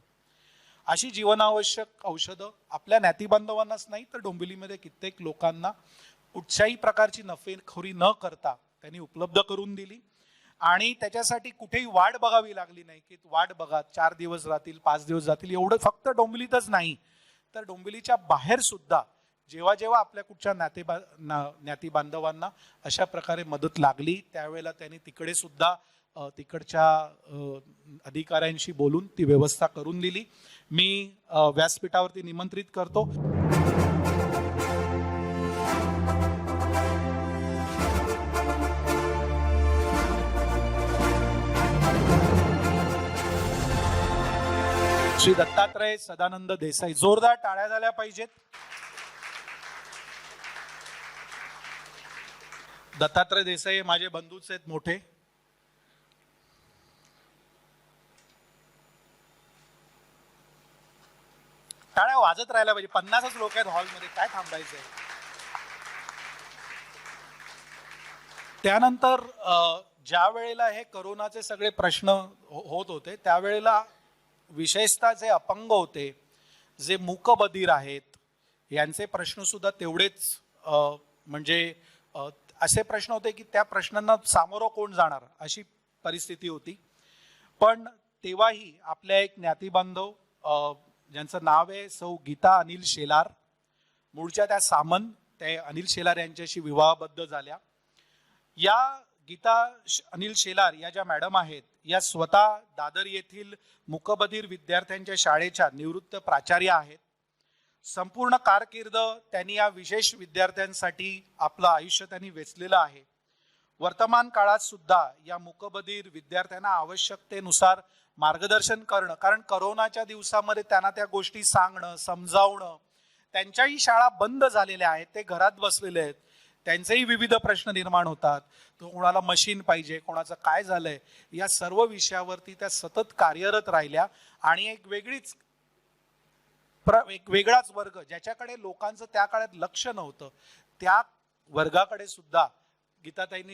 अशी जीवनावश्यक औषधं आपल्या नातीबांधवांनाच नाही तर डोंबिवलीमध्ये कित्येक लोकांना कुठच्याही प्रकारची नफेखोरी न करता त्यांनी उपलब्ध करून दिली. आणि त्याच्यासाठी कुठेही वाट बघावी लागली नाही की वाट बघा 4 दिवस राहतील, 5 दिवस जातील. एवढं फक्त डोंबिवलीतच नाही तर डोंबिवलीच्या बाहेर सुद्धा जेव्हा जेव्हा आपल्या कुठच्या ज्ञाती बांधवांना अशा प्रकारे मदत लागली त्यावेळेला त्यांनी तिकडे सुद्धा तिकडच्या अधिकाऱ्यांशी बोलून ती व्यवस्था करून दिली. मी व्यासपीठावरती निमंत्रित करतो. श्री दत्तात्रय सदानंद देसाई. जोरदार टाळ्या झाल्या पाहिजेत. दत्तात्रय देसाई माझे बंधूच आहेत मोठे. टाळ्या वाजत राहायला पाहिजे. 50च लोक आहेत हॉलमध्ये, काय थांबायचंय. त्यानंतर ज्या वेळेला हे करोनाचे सगळे प्रश्न होत होते त्यावेळेला विशेषतः जे अपंग होते, जे मूकबधीर आहेत, यांचे प्रश्न सुद्धा तेवढेच म्हणजे असे प्रश्न होते की त्या प्रश्नांना सामोरं कोण जाणार अशी परिस्थिती होती. पण तेव्हाही आपल्या एक ज्ञातीबांधव ज्यांचं नाव आहे सौ गीता अनिल शेलार, मूळच्या त्या सामन, ते अनिल शेलार यांच्याशी विवाहबद्ध झाल्या. या गीता अनिल शेलार या ज्या मॅडम आहेत, या स्वतः दादर येथील मूकबधीर विद्यार्थ्यांच्या शाळेच्या निवृत्त प्राचार्य आहेत. संपूर्ण कारकीर्द त्यांनी या विशेष विद्यार्थ्यांसाठी आपलं आयुष्य त्यांनी वेचलेलं आहे. वर्तमान काळात सुद्धा या मूकबधीर विद्यार्थ्यांना आवश्यकतेनुसार मार्गदर्शन करणं, कारण करोनाच्या दिवसामध्ये त्यांना त्या गोष्टी सांगणं, समजावणं, त्यांच्याही शाळा बंद झालेल्या आहेत, ते घरात बसलेले आहेत, त्यांचेही विविध प्रश्न निर्माण होतात. तो कोणाला मशीन पाहिजे, कोणाचं काय झालंय, या सर्व विषयावरती त्या सतत कार्यरत राहिल्या. आणि एक वेगळाच वर्ग ज्याच्याकडे लोकांचं त्या काळात लक्ष नव्हतं, त्या वर्गाकडे सुद्धा गीताताईंनी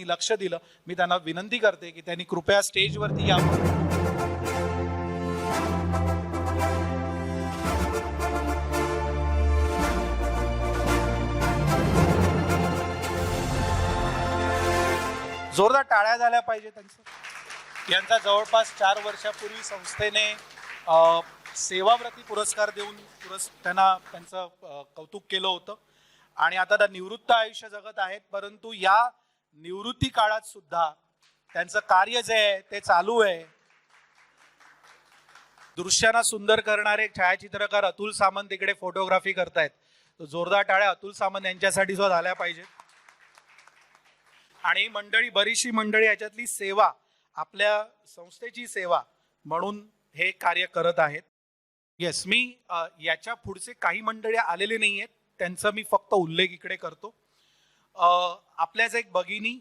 लक्ष दिलं. मी त्यांना विनंती करते की त्यांनी कृपया स्टेजवरती यावं. जोरदार टाळ्या झाल्या पाहिजे त्यांचं. यांचा जवळपास 4 वर्षापूर्वी संस्थेने सेवाव्रती पुरस्कार देऊन त्यांना त्यांचं कौतुक केलं होतं. आणि आता त्या निवृत्त आयुष्य जगत आहेत, परंतु या निवृत्ती काळात सुद्धा त्यांचं कार्य जे आहे ते चालू आहे. दृश्यांना सुंदर करणारे छायाचित्रकार अतुल सामंत इकडे फोटोग्राफी करतायत. जोरदार टाळ्या अतुल सामंत यांच्यासाठी सुद्धा झाल्या पाहिजेत. आणि मंडळी, बरीचशी मंडळी याच्यातली सेवा, आपल्या संस्थेची सेवा म्हणून हे कार्य करत आहेत. येस, मी याच्या पुढचे काही मंडळी आलेले नाही आहेत, त्यांचा मी फक्त उल्लेख इकडे करतो. आपल्याच एक भगिनी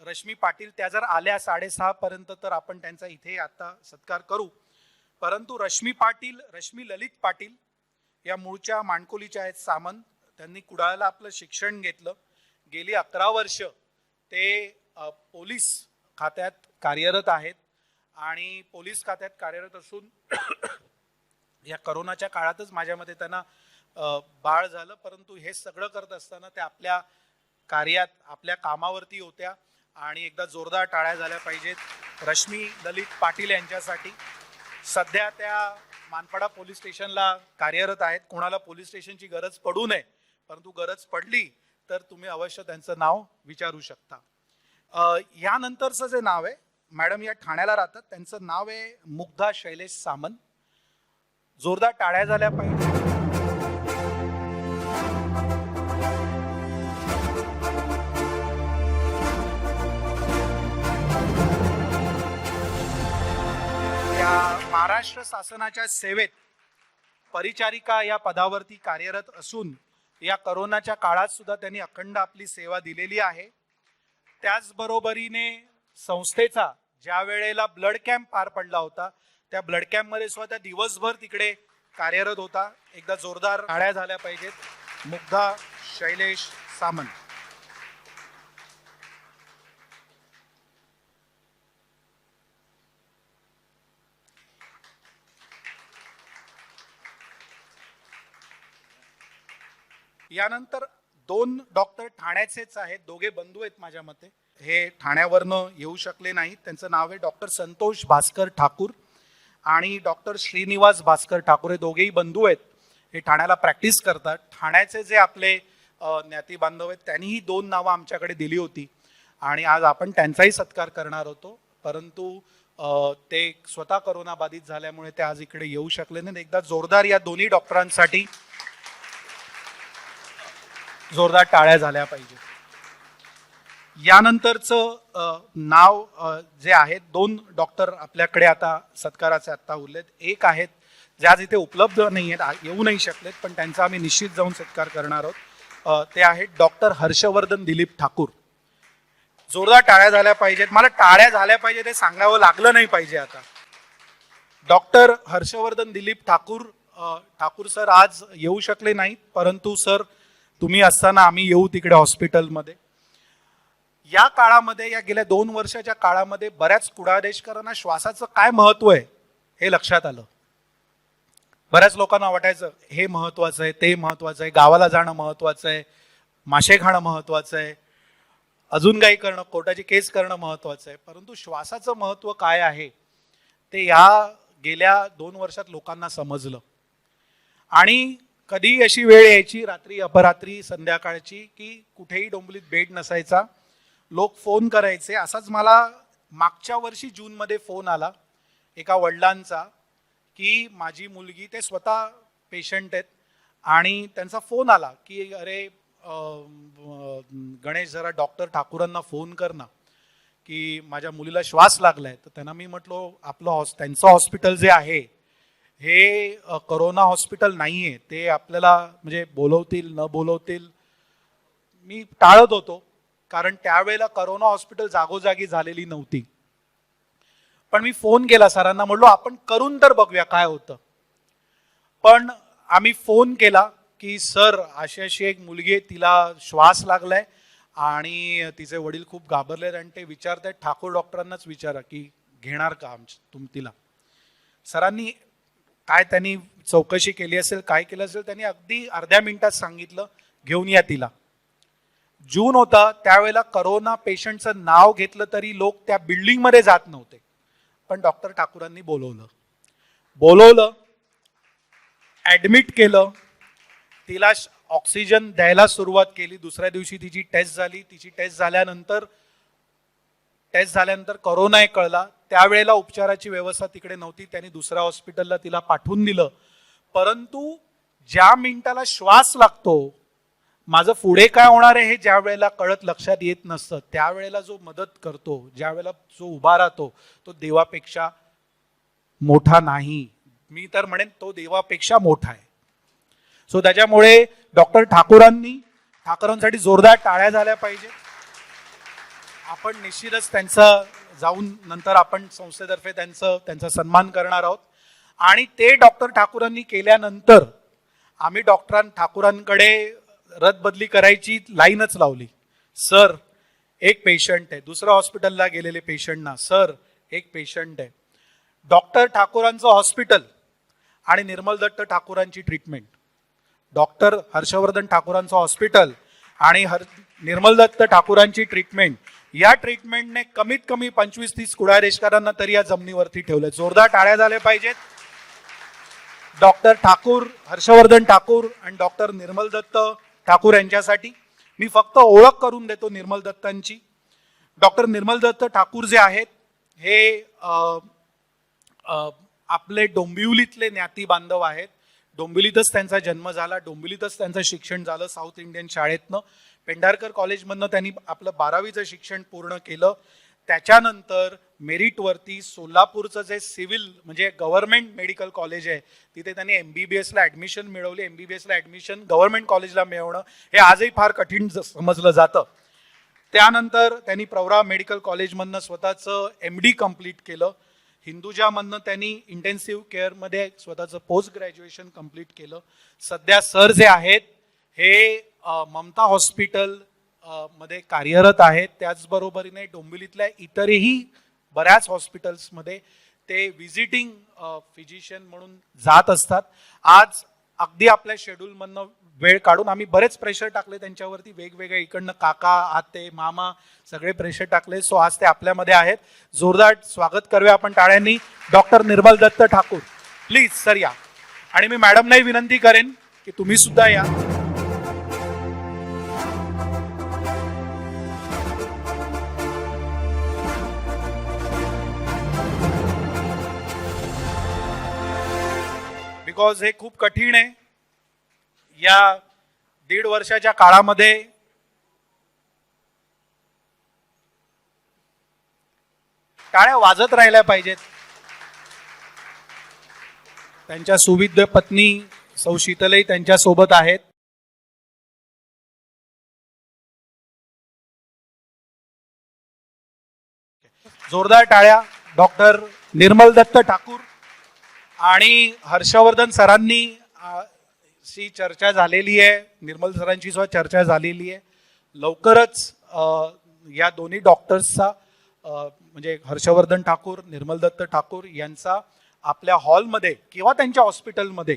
रश्मी पाटील, त्या जर आल्या 6:30 पर्यंत तर आपण त्यांचा इथे आता सत्कार करू. परंतु रश्मी ललित पाटील या मूळच्या माणकोलीच्या आहेत सामंत. त्यांनी कुडाळला आपलं शिक्षण घेतलं. गेली 11 वर्ष ते पोलीस खात्यात कार्यरत आहेत. आणि पोलीस खात्यात कार्यरत असून या करोनाच्या काळातच माझ्या मते त्यांना बाळ झालं. परंतु हे सगळं करत असताना त्या आपल्या कार्यात, आपल्या कामावरती होत्या. आणि एकदा जोरदार टाळ्या झाल्या पाहिजेत रश्मी ललित पाटील यांच्यासाठी. सध्या त्या मानपाडा पोलीस स्टेशनला कार्यरत आहेत. कोणाला पोलीस स्टेशनची गरज पडू नये, परंतु गरज पडली तर तुम्ही अवश्य त्यांचं नाव विचारू शकता. यानंतरचं जे नाव आहे, मॅडम या ठाण्याला राहतात, त्यांचं नाव आहे मुग्धा शैलेश सामंत. जोरदार टाळ्या झाल्या पाहिजे. या महाराष्ट्र शासनाच्या सेवेत परिचारिका या पदावरती कार्यरत असून या करोनाच्या काळात सुद्धा त्यांनी अखंड आपली सेवा दिलेली आहे. त्याचबरोबरीने संस्थेचा ज्या वेळेला ब्लड कॅम्प पार पडला होता, त्या ब्लड कॅम्पमध्ये सुद्धा दिवसभर तिकडे कार्यरत होता. एकदा जोरदार टाळ्या झाल्या पाहिजेत मुग्धा शैलेश सामंत. यानंतर 2 डॉक्टर ठाण्याचेच आहेत, दोघे बंधू आहेत माझ्या मते. हे ठाण्यावरनं येऊ शकले नाहीत. त्यांचं नाव आहे डॉक्टर संतोष भास्कर ठाकूर आणि डॉक्टर श्रीनिवास भास्कर ठाकूर. हे दोघेही बंधू आहेत. हे ठाण्याला प्रॅक्टिस करतात. ठाण्याचे जे आपले ज्ञाती बांधव आहेत त्यांनीही 2 नावं आमच्याकडे दिली होती आणि आज आपण त्यांचाही सत्कार करणार होतो. परंतु ते स्वतः करोना बाधित झाल्यामुळे ते आज इकडे येऊ शकले नाहीत. एकदा जोरदार या दोन्ही डॉक्टरांसाठी जोरदार टाळ्या झाल्या पाहिजे. यानंतरचं नाव जे आहेत, 2 डॉक्टर आपल्याकडे आता सत्काराचे आत्ता उरलेत. एक आहेत जे आज इथे उपलब्ध नाही आहेत, येऊ नाही शकलेत, पण त्यांचा आम्ही निश्चित जाऊन सत्कार करणार आहोत. ते आहेत डॉक्टर हर्षवर्धन दिलीप ठाकूर. जोरदार टाळ्या झाल्या पाहिजेत. मला टाळ्या झाल्या पाहिजे ते सांगावं लागलं नाही पाहिजे. आता डॉक्टर हर्षवर्धन दिलीप ठाकूर सर आज येऊ शकले नाहीत, परंतु सर तुम्ही असताना आम्ही येऊ तिकडे हॉस्पिटलमध्ये. या काळामध्ये, या गेल्या 2 वर्षाच्या काळामध्ये बऱ्याच कुडाळदेशकरांना श्वासाचं काय महत्व आहे हे लक्षात आलं. बऱ्याच लोकांना वाटायचं हे महत्वाचं आहे, ते महत्वाचं आहे, गावाला जाणं महत्वाचं आहे, मासे खाणं महत्त्वाचं आहे, अजून काही करणं, कोर्टाची केस करणं महत्त्वाचं आहे, परंतु श्वासाचं महत्त्व काय आहे ते या गेल्या 2 वर्षात लोकांना समजलं. आणि कधी अशी वेळ यायची रात्री अपरात्री संध्याकाळची की कुठेही डोंबिवलीत बेड नसायचा, लोक फोन करायचे. असाच मला मागच्या वर्षी जूनमध्ये फोन आला एका वडिलांचा की माझी मुलगी, ते स्वतः पेशंट आहेत, आणि त्यांचा फोन आला की अरे गणेश जरा डॉक्टर ठाकूरांना फोन कर ना की माझ्या मुलीला श्वास लागलाय. तर त्यांना मी म्हटलो त्यांचं हॉस्पिटल जे आहे हे करोना हॉस्पिटल नाही आहे, ते आपल्याला म्हणजे बोलवतील न बोलवतील. मी टाळत होतो कारण त्यावेळेला करोना हॉस्पिटल जागोजागी झालेली नव्हती. पण मी फोन केला सरांना, म्हटलो आपण करून तर बघूया काय होतं. पण आम्ही फोन केला की सर अशी एक मुलगी आहे, तिला श्वास लागलाय आणि तिचे वडील खूप घाबरलेत आणि ते विचारतायत ठाकूर डॉक्टरांनाच विचारा की घेणार का तिला. सरांनी काय त्यांनी चौकशी केली असेल, काय केलं असेल, त्यांनी अगदी अर्ध्या मिनिटात सांगितलं घेऊन या तिला. जून होता, त्यावेळेला करोना पेशंटचं नाव घेतलं तरी लोक त्या बिल्डिंगमध्ये जात नव्हते. पण डॉक्टर ठाकूरांनी बोलवलं, ॲडमिट केलं, तिला ऑक्सिजन द्यायला सुरुवात केली. दुसऱ्या दिवशी तिची टेस्ट झाली. तिची टेस्ट झाल्यानंतर करोना आहे कळला. त्यावेळेला उपचाराची व्यवस्था तिकडे नव्हती, त्यांनी दुसऱ्या हॉस्पिटलला तिला पाठवून दिलं. परंतु ज्या मिनिटाला श्वास लागतो, माझं पुढे काय होणार आहे हे ज्या वेळेला कळत लक्षात येत नसतं, त्यावेळेला जो मदत करतो, ज्या वेळेला जो उभा राहतो, तो देवापेक्षा मोठा नाही. मी तर म्हणेन तो देवापेक्षा मोठा आहे. सो त्याच्यामुळे डॉक्टर ठाकूरांसाठी जोरदार टाळ्या झाल्या पाहिजे. आपण निश्चितच त्यांचं जाऊन नंतर आपण संस्थेतर्फे त्यांचा सन्मान करणार आहोत. आणि ते डॉक्टर ठाकूरांनी केल्यानंतर आम्ही ठाकूरांकडे रद्दबदली करायची लाईनच लावली. सर एक पेशंट आहे, दुसऱ्या हॉस्पिटलला गेलेले पेशंटना सर एक पेशंट आहे. डॉक्टर ठाकूरांचं हॉस्पिटल आणि निर्मल दत्त ठाकूरांची ट्रीटमेंट, डॉक्टर हर्षवर्धन ठाकूरांचं हॉस्पिटल आणि निर्मल दत्त ठाकूरांची ट्रीटमेंट, या ट्रीटमेंटने कमीत कमी 25-30 कुडाळेकरांना तरी या जमिनीवरती ठेवलंय. जोरदार टाळ्या झाल्या पाहिजेत डॉक्टर ठाकूर, हर्षवर्धन ठाकूर आणि डॉक्टर निर्मल दत्त ठाकूर यांच्यासाठी. मी फक्त ओळख करून देतो निर्मल दत्तांची. डॉक्टर निर्मल दत्त ठाकूर जे आहेत हे आपले डोंबिवलीतले ज्ञाती बांधव आहेत. डोंबिवलीतच त्यांचा जन्म झाला, डोंबिवलीतच त्यांचं शिक्षण झालं. साऊथ इंडियन शाळेतनं, पेंढारकर कॉलेजमधनं त्यांनी आपलं 12वीचं शिक्षण पूर्ण केलं. त्याच्यानंतर मेरिटवरती सोलापूरचं जे सिव्हिल म्हणजे गव्हर्नमेंट मेडिकल कॉलेज आहे तिथे त्यांनी MBBSला ॲडमिशन मिळवली. MBBSला ॲडमिशन गव्हर्नमेंट कॉलेजला मिळवणं हे आजही फार कठीण समजलं जातं. त्यानंतर त्यांनी प्रवरा मेडिकल कॉलेजमधनं स्वतःचं MD कंप्लीट केलं. हिंदुजामधनं त्यांनी इंटेन्सिव्ह केअरमध्ये स्वतःचं पोस्ट ग्रॅज्युएशन कंप्लीट केलं. सध्या सर जे आहेत हे ममता हॉस्पिटल मध्ये कार्यरत आहेत. त्याचबरोबरीने डोंबिवलीतल्या इतरही बऱ्याच हॉस्पिटल्समध्ये ते व्हिजिटिंग फिजिशियन म्हणून जात असतात. आज अगदी आपल्या शेड्यूलमधनं वेळ काढून आम्ही बरेच प्रेशर टाकले त्यांच्यावरती, वेगवेगळे इकडनं काका, आते, मामा सगळे प्रेशर टाकले. सो आज ते आपल्यामध्ये आहेत. जोरदार स्वागत करूया आपण टाळ्यांनी doctor Nirmal Datta Thakur. Please sir या. आणि मी मॅडमनाही विनंती करेन की तुम्ही सुद्धा या. बिकॉज हे खूप कठीण आहे. या 1.5 वर्षाच्या काळामध्ये टाळ्या वाजत राहिल्या पाहिजेत. त्यांच्या सुविद्य पत्नी सौ शीतलही त्यांच्या सोबत आहेत. जोरदार टाळ्या डॉक्टर निर्मल दत्त ठाकूर आणि हर्षवर्धन सरांनी शी चर्चा झालेली आहे. निर्मल सरांची सुद्धा चर्चा झालेली आहे. लवकरच या दोन्ही डॉक्टर्सचा म्हणजे हर्षवर्धन ठाकूर, निर्मल दत्त ठाकूर यांचा आपल्या हॉलमध्ये किंवा त्यांच्या हॉस्पिटलमध्ये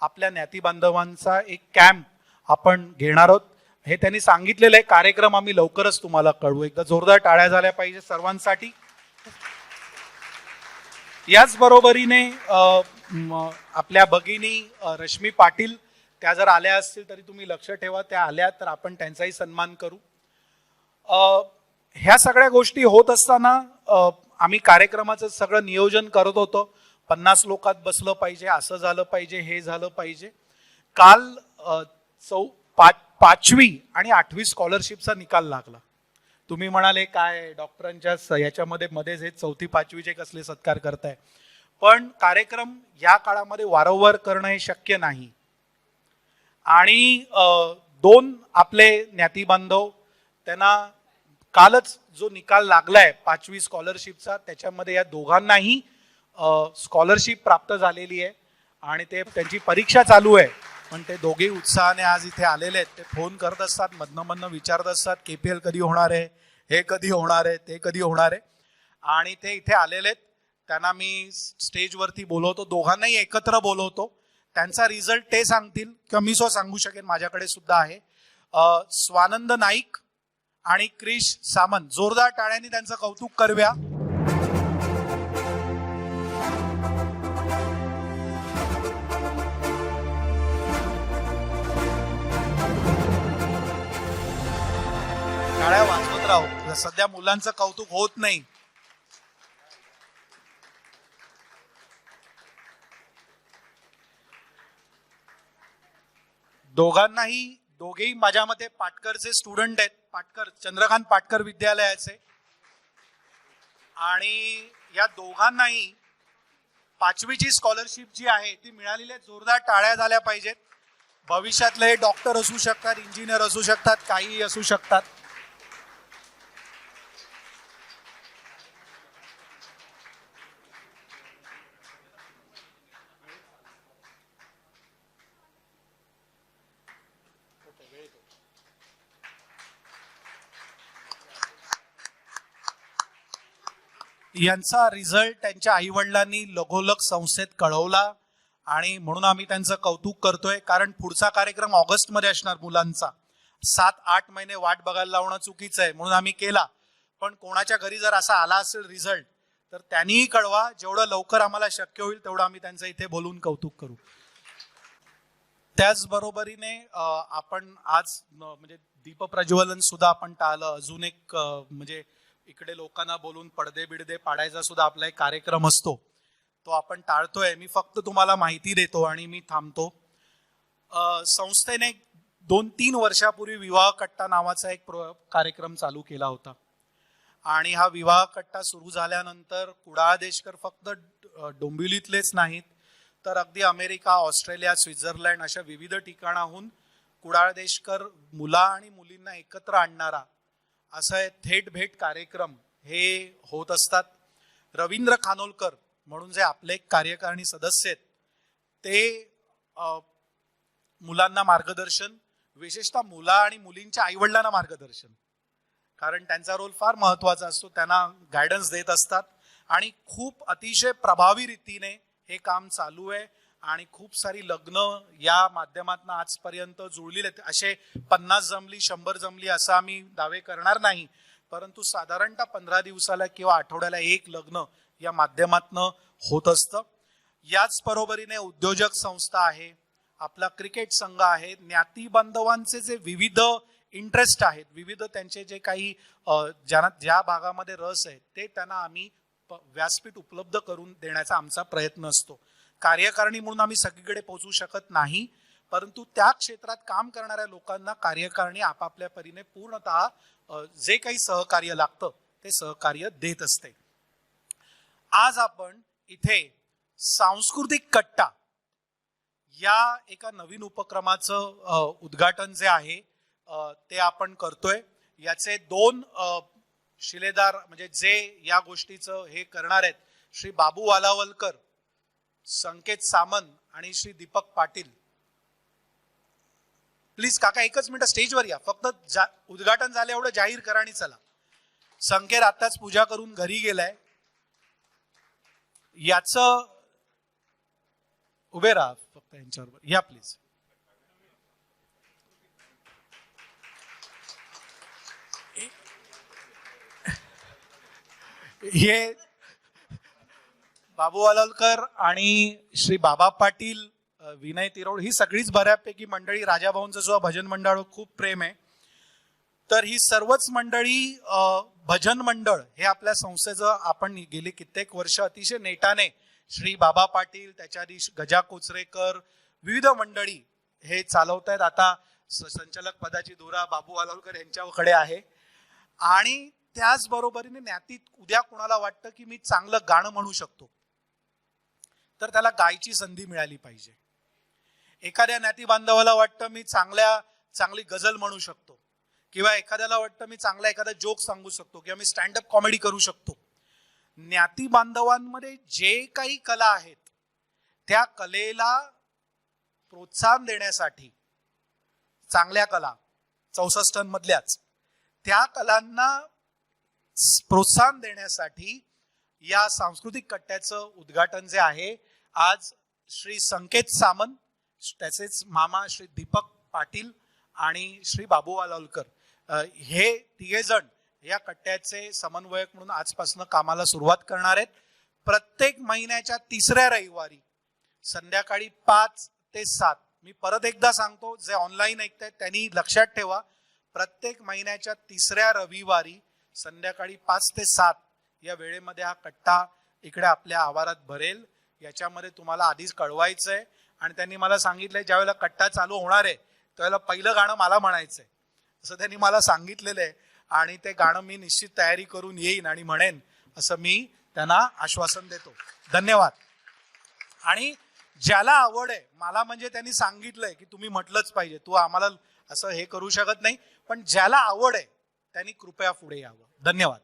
आपल्या ज्ञाती बांधवांचा एक कॅम्प आपण घेणार आहोत. हे त्यांनी सांगितलेलं आहे. कार्यक्रम आम्ही लवकरच तुम्हाला कळवू. एकदा जोरदार टाळ्या झाल्या पाहिजे सर्वांसाठी. याच बरोबरीने आपल्या भगिनी रश्मी पाटील त्या जर आल्या असतील तरी तुम्ही लक्ष ठेवा, त्या आल्या तर आपण त्यांचाही सन्मान करू. ह्या सगळ्या गोष्टी होत असताना आम्ही कार्यक्रमाचं सगळं नियोजन करत होतो. 50 लोकात बसलं पाहिजे, असं झालं पाहिजे, हे झालं पाहिजे. काल 5वी आणि 8वी स्कॉलरशिपचा निकाल लागला. तुम्ही म्हणाले काय डॉक्टरांच्या याच्यामध्ये मध्येच हे 4थी 5वीचे कसले सत्कार करताय. पण कार्यक्रम या काळामध्ये वारंवार करणं हे शक्य नाही. आणि 2 आपले ज्ञाती बांधव त्यांना कालच जो निकाल लागलाय 5वी स्कॉलरशिपचा त्याच्यामध्ये या दोघांनाही स्कॉलरशिप प्राप्त झालेली आहे आणि ते त्यांची परीक्षा चालू आहे. पण ते दोघे उत्साहाने आज इथे आलेले आहेत. ते फोन करत असतात, मधनं विचारत असतात KPL कधी होणार आहे, हे कधी होणार आहे, ते कधी होणार आहे. आणि ते इथे आलेले आहेत. त्यांना मी स्टेजवरती बोलवतो, दोघांनाही एकत्र बोलवतो. त्यांचा रिझल्ट ते सांगतील किंवा मी सांगू शकेन, माझ्याकडे सुद्धा आहे. स्वानंद नाईक आणि क्रिश सामंत, जोरदार टाळ्यांनी त्यांचं कौतुक करूया. टाळ्या वाजवत राहू. सध्या मुलांचं कौतुक होत नाही. दोघेही माझ्या मते पाटकरचे स्टुडंट आहेत. पाटकर, चंद्रकांत पाटकर विद्यालयाचे. आणि या दोघांनाही 5वीची स्कॉलरशिप जी आहे ती मिळालेली आहे. जोरदार टाळ्या झाल्या पाहिजेत. भविष्यातले डॉक्टर असू शकतात, इंजिनियर असू शकतात, काहीही असू शकतात. यांचा रिझल्ट त्यांच्या आईवडिलांनी लगोलग संस्थेत कळवला आणि म्हणून आम्ही त्यांचं कौतुक करतोय. कारण पुढचा कार्यक्रम ऑगस्टमध्ये असणार मुलांचा. 7-8 महिने वाट बघायला लावणं चुकीचं आहे, म्हणून आम्ही केला. पण कोणाच्या घरी जर असा आला असेल रिझल्ट तर त्यांनीही कळवा. जेवढं लवकर आम्हाला शक्य होईल तेवढं आम्ही त्यांचं इथे बोलून कौतुक करू. त्याचबरोबरीने आपण आज म्हणजे दीपप्रज्वलन सुद्धा आपण टाळलं. अजून एक म्हणजे इकडे लोकांना बोलून पडदे बिडदे पाडायचा सुद्धा आपला एक कार्यक्रम असतो, तो आपण टाळतोय. मी फक्त तुम्हाला माहिती देतो आणि मी थांबतो. संस्थेने 2-3 वर्षापूर्वी विवाह कट्टा नावाचा एक कार्यक्रम चालू केला होता. आणि हा विवाह कट्टा सुरू झाल्यानंतर कुडाळ देशकर फक्त डोंबिवलीतलेच नाहीत तर अगदी अमेरिका, ऑस्ट्रेलिया, स्वित्झर्लंड अशा विविध ठिकाणाहून कुडाळ देशकर मुला आणि मुलींना एकत्र आणणारा असं थेट भेट कार्यक्रम हे होत असतात. रवींद्र खानोलकर म्हणून जे आपले कार्यकारिणी सदस्य आहेत ते मुलांना मार्गदर्शन, विशेषतः मुला आणि मुलींच्या आईवडिलांना मार्गदर्शन, कारण त्यांचा रोल फार महत्वाचा असतो, त्यांना गायडन्स देत असतात. आणि खूप अतिशय प्रभावी रीतीने हे काम चालू आहे. आणि खूप सारी लग्न या माध्यमातून आजपर्यंत जुळलेले आहेत. असे 50 जमली 100 जमली असं आम्ही दावे करणार नाही, परंतु साधारणतः 15 दिवसाला किंवा आठवड्याला एक लग्न या माध्यमातून होत असतं. याच बरोबरीने उद्योजक संस्था आहे, आपला क्रिकेट संघ आहे, ज्ञाती बांधवांचे जे विविध इंटरेस्ट आहेत, विविध त्यांचे जे काही ज्या भागामध्ये रस आहे ते त्यांना आम्ही व्यासपीठ उपलब्ध करून देण्याचा आमचा प्रयत्न असतो. कार्यकारिणी म्हणून आम्ही सगळीकडे पोहोचू शकत नाही, परंतु त्या क्षेत्रात काम करणाऱ्या लोकांना कार्यकारिणी आपापल्या परीने पूर्णतः जे काही सहकार्य लागतं ते सहकार्य देत असते. आज आपण इथे सांस्कृतिक कट्टा या एका नवीन उपक्रमाचं उद्घाटन जे आहे ते आपण करतोय. याचे 2 शिलेदार म्हणजे जे या गोष्टीचं हे करणार आहेत, श्री बाबू वालावलकर, संकेत सामंत आणि श्री दीपक पाटील. प्लीज काका एकच मिनिट स्टेजवर या, फक्त उद्घाटन झालं एवढं जाहीर करा आणि चला. संकेत आताच पूजा करून घरी गेलाय. याचं उभे राहा फक्त यांच्याबरोबर या प्लीज. हे बाबू वालावलकर आणि श्री बाबा पाटील, विनय तिरोड ही सगळीच बऱ्यापैकी मंडळी, राजाभाऊंचं सुद्धा भजन मंडळावर खूप प्रेम आहे. तर ही सर्वच मंडळी भजन मंडळ हे आपल्या संस्थेचं आपण गेली कित्येक वर्ष अतिशय नेटाने श्री बाबा पाटील, त्याच्या आधी गजा कोचरेकर, विविध मंडळी हे चालवत आहेत. आता संचालक पदाची धुरा बाबू वालावलकर यांच्याकडे आहे. आणि त्याचबरोबरीने ज्ञातीत उद्या कुणाला वाटतं की मी चांगलं गाणं म्हणू शकतो, तर त्याला गायची संधी मिळाली पाहिजे. एखाद्या ज्ञाती बांधवाला वाटतं मी चांगली गझल म्हणू शकतो, किंवा एखाद्याला वाटतं मी चांगला एखादा जोक सांगू शकतो, किंवा मी स्टँडअप कॉमेडी करू शकतो. ज्ञाती बांधवांमध्ये जे काही कला आहेत त्या कलेला प्रोत्साहन देण्यासाठी, चांगल्या कला 64 मधल्याच त्या कलांना प्रोत्साहन देण्यासाठी या सांस्कृतिक कट्ट्याचं उद्घाटन जे आहे आज श्री संकेत सामंत, त्याचेच मामा श्री दीपक पाटील आणि श्री बाबू वालावलकर हे तिघेजण या कट्ट्याचे समन्वयक म्हणून आजपासून कामाला सुरुवात करणार आहेत. प्रत्येक महिन्याच्या 3ऱ्या रविवारी संध्याकाळी 5 ते 7, मी परत एकदा सांगतो, जे ऑनलाईन ऐकतायत त्यांनी लक्षात ठेवा, प्रत्येक महिन्याच्या 3ऱ्या रविवारी संध्याकाळी 5 ते 7 या वेळेमध्ये हा कट्टा इकडे आपल्या आवारात भरेल. याच्यामध्ये तुम्हाला आधीच कळवायचंय. आणि त्यांनी मला सांगितलंय ज्यावेळेला कट्टा चालू होणार आहे त्यावेळेला पहिलं गाणं मला म्हणायचंय, असं त्यांनी मला सांगितलेलं आहे. आणि ते गाणं मी निश्चित तयारी करून येईन आणि म्हणेन असं मी त्यांना आश्वासन देतो. धन्यवाद. आणि ज्याला आवड आहे, मला म्हणजे त्यांनी सांगितलंय की तुम्ही म्हटलंच पाहिजे, तू आम्हाला असं हे करू शकत नाही, पण ज्याला आवड आहे त्यांनी कृपया पुढे यावं. धन्यवाद.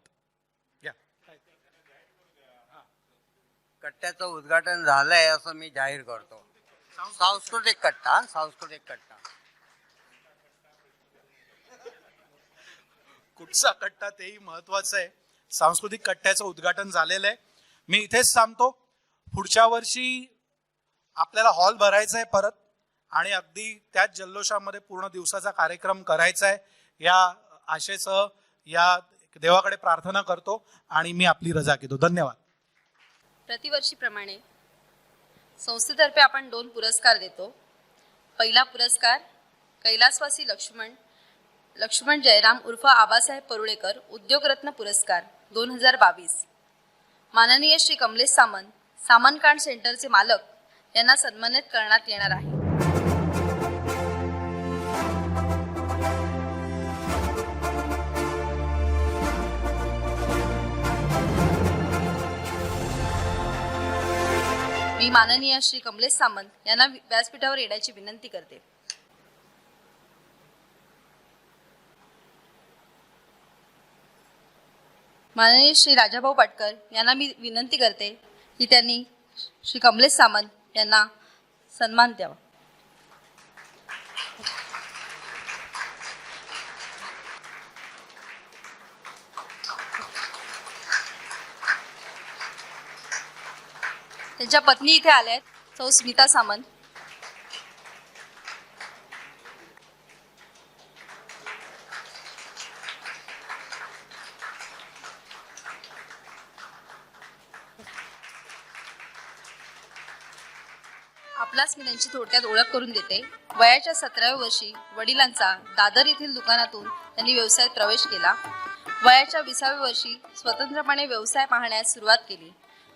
कट्ट्याचं उद्घाटन झालंय असं मी जाहीर करतो. सांस्कृतिक कट्टा. कुठचा कट्टा तेही महत्वाचं आहे. सांस्कृतिक कट्ट्याचं उद्घाटन झालेलं आहे. मी इथेच थांबतो. पुढच्या वर्षी आपल्याला हॉल भरायचा आहे परत, आणि अगदी त्याच जल्लोषामध्ये पूर्ण दिवसाचा कार्यक्रम करायचा आहे. या आशेसह या देवाकडे प्रार्थना करतो आणि मी आपली रजा घेतो. धन्यवाद. प्रतिवर्षीप्रमाणे संस्थेतर्फे आपण 2 पुरस्कार देतो. पहिला पुरस्कार कैलासवासी लक्ष्मण जयराम उर्फ आबासाहेब परुळेकर उद्योगरत्न पुरस्कार 2022. माननीय श्री कमलेश सामंत कार्ड सेंटरचे मालक यांना सन्मानित करण्यात येणार आहे. मी माननीय श्री कमलेश सामंत यांना व्यासपीठावर येण्याची विनंती करते. माननीय श्री राजाभाऊ पाटकर यांना मी विनंती करते की त्यांनी श्री कमलेश सामंत यांना सन्मान द्यावा. त्यांच्या पत्नी इथे आल्या आहेत, सौ स्मिता सामंत. आपलाच मी त्यांची थोडक्यात ओळख करून देते. वयाच्या 17व्या वर्षी वडिलांचा दादर येथील दुकानातून त्यांनी व्यवसायात प्रवेश केला. वयाच्या 20व्या वर्षी स्वतंत्रपणे व्यवसाय पाहण्यास सुरुवात केली.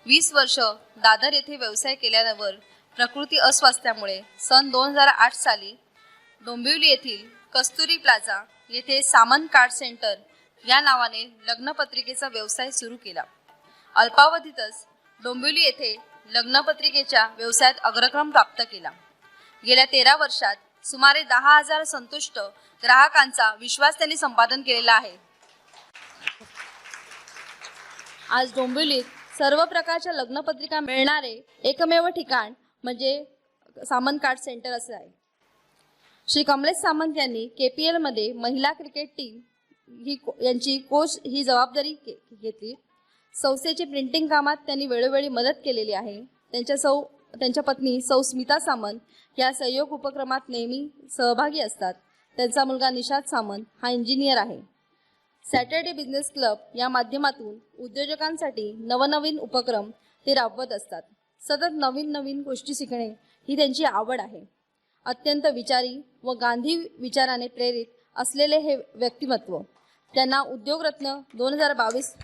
20 वर्ष दादर येथे व्यवसाय केल्यावर प्रकृती अस्वास्थ्यामुळे सन 2008 साली डोंबिवली येथील कस्तुरी प्लाझा येथे सामंत कार्ड सेंटर या नावाने लग्नपत्रिकेचा व्यवसाय सुरू केला. अल्पावधीतच डोंबिवली येथे लग्नपत्रिकेच्या व्यवसायात अग्रक्रम प्राप्त केला. गेल्या 13 वर्षात सुमारे 10,000 संतुष्ट ग्राहकांचा विश्वास त्यांनी संपादन केलेला आहे. आज डोंबिवलीत सर्व प्रकारच्या लग्नपत्रिका मिळणारे एकमेव ठिकाण म्हणजे सामंत कार्ड सेंटर असे आहे. श्री कमलेश सामंत यांनी KPL मध्ये महिला क्रिकेट टीम यांची कोच ही जबाबदारी घेतली. संस्थेची प्रिंटिंग कामात त्यांनी वेळोवेळी मदत केलेली आहे. त्यांच्या पत्नी सौ स्मिता सामंत या सहयोग उपक्रमात नेहमी सहभागी असतात. त्यांचा मुलगा निशाद सामंत हा इंजिनियर आहे. सॅटर्डे बिझनेस क्लब या माध्यमातून उद्योजकांसाठी नवनवीन उपक्रम ते राबवत असतात. सतत नवीन नवीन गोष्टी शिकणे ही त्यांची आवड आहे. अत्यंत विचारी व गांधी विचाराने प्रेरित असलेले हे व्यक्तिमत्व त्यांना उद्योगरत्न 2022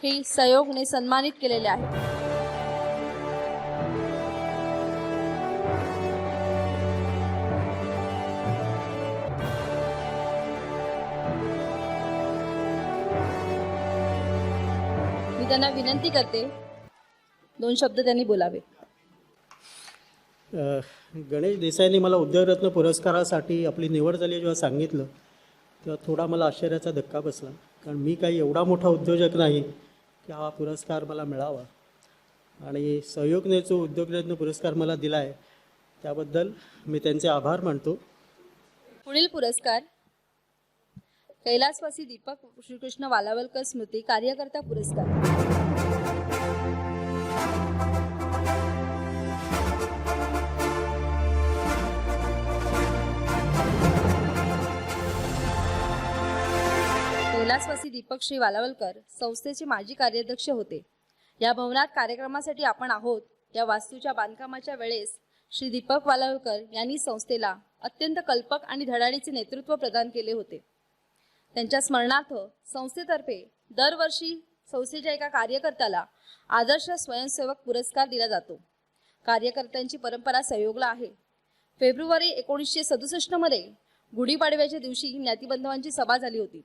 ही सहयोगने सन्मानित केलेले आहे. मी त्यांना विनंती करते 2 शब्द त्यांनी बोलावे. गणेश देसाईंनी मला उद्योगरत्न पुरस्कारासाठी आपली निवड झाली जेव्हा सांगितलं तेव्हा थोडा मला आश्चर्याचा धक्का बसला, कारण मी काही एवढा मोठा उद्योजक नाही की हा पुरस्कार मला मिळावा. आणि सहयोगने जो उद्योगरत्न पुरस्कार मला दिला आहे त्याबद्दल मी त्यांचे आभार मानतो. पुढील पुरस्कार कैलासवासी दीपक श्रीकृष्ण वालावलकर स्मृती कार्यकर्ता पुरस्कार. कैलासवासी दीपक श्री वालावलकर संस्थेचे माजी कार्याध्यक्ष होते. या भवनात कार्यक्रमासाठी आपण आहोत या वास्तूच्या बांधकामाच्या वेळेस श्री दीपक वालावलकर यांनी संस्थेला अत्यंत कल्पक आणि धडाडीचे नेतृत्व प्रदान केले होते. त्यांच्या स्मरणार्थ संस्थेतर्फे दरवर्षी संस्थेच्या एका कार्यकर्त्याला आदर्श स्वयंसेवक पुरस्कार दिला जातो. कार्यकर्त्यांची परंपरा सहयोगला आहे. फेब्रुवारी 1967 मध्ये गुढीपाडव्याच्या दिवशी ज्ञातिबांधवांची सभा झाली होती